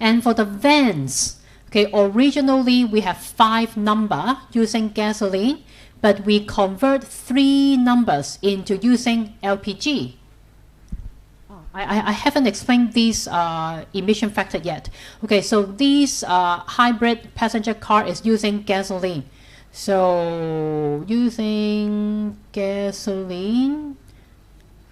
And for the vans, okay, originally we have 5 number using gasoline, but we convert 3 numbers into using LPG. I haven't explained these emission factor yet. Okay, so this hybrid passenger car is using gasoline. So using gasoline,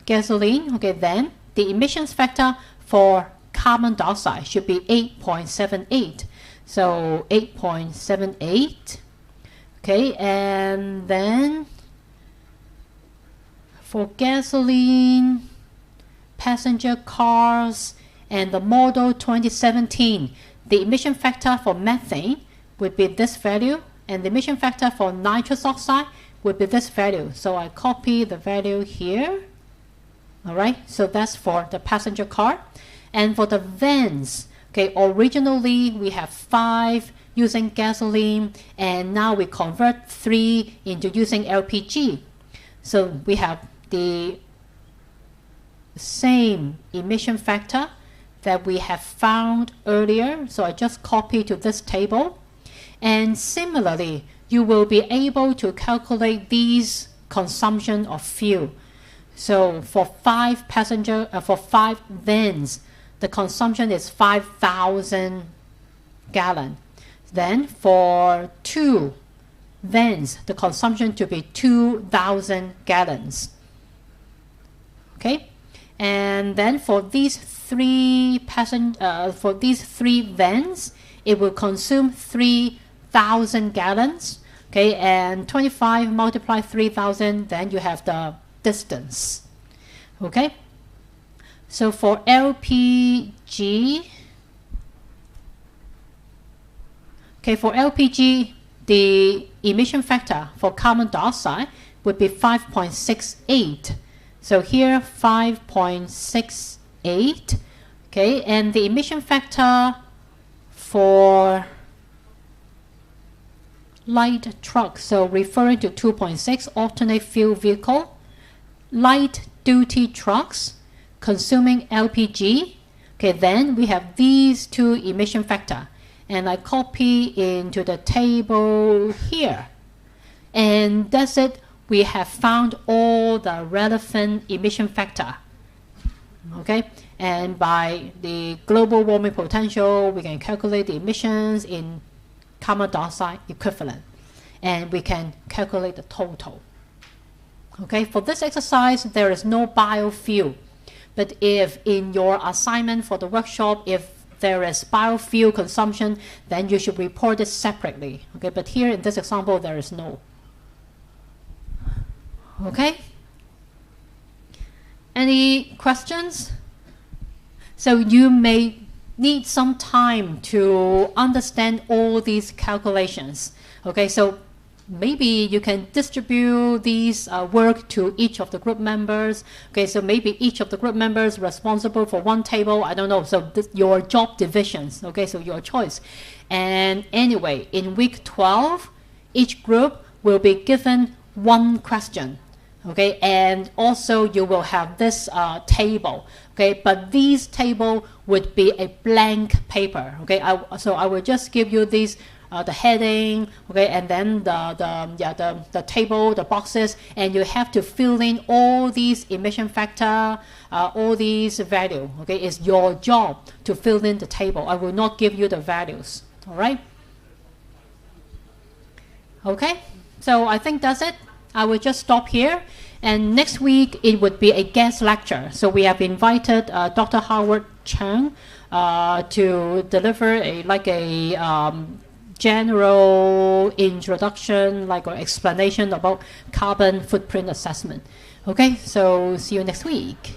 okay, then the emissions factor for carbon dioxide should be 8.78. So 8.78. Okay, and then for gasoline, passenger cars, and the model 2017, the emission factor for methane would be this value, and the emission factor for nitrous oxide would be this value. So I copy the value here. All right, so that's for the passenger car. And for the vans, okay, originally we have 5 using gasoline, and now we convert 3 into using LPG. So we have the same emission factor that we have found earlier. So I just copy to this table. And similarly, you will be able to calculate these consumption of fuel. So for 5 vans, the consumption is 5,000 gallon. Then for 2 vans, the consumption to be 2,000 gallons. Okay, and then for these 3 vans, it will consume 3,000 gallons. Okay, and 25 multiply 3,000, then you have the distance. Okay, so for LPG, the emission factor for carbon dioxide would be 5.68. So here 5.68. Okay, and the emission factor for light truck, so referring to 2.6, alternate fuel vehicle, light duty trucks consuming LPG. Okay, then we have these 2 emission factor, and I copy into the table here. And that's it. We have found all the relevant emission factor. Okay, and by the global warming potential, we can calculate the emissions in carbon dioxide equivalent, and we can calculate the total. Okay, for this exercise, there is no biofuel, but if in your assignment for the workshop, if there is biofuel consumption, then you should report it separately. Okay, but here in this example, there is no. Okay, any questions? So you may need some time to understand all these calculations. Okay, so maybe you can distribute these work to each of the group members. Okay, so maybe each of the group members responsible for one table, I don't know, so your job divisions. Okay, so your choice. And anyway, in week 12, each group will be given 1 question. Okay, and also you will have this table. Okay, but this table would be a blank paper. Okay, so I will just give you these. The heading, okay, and then the table, the boxes, and you have to fill in all these emission factor, all these value. Okay, it's your job to fill in the table. I will not give you the values. All right. Okay, so I think that's it. I will just stop here. And next week it would be a guest lecture. So we have invited Dr. Howard Chang to deliver a general introduction, like an explanation about carbon footprint assessment. Okay, so see you next week.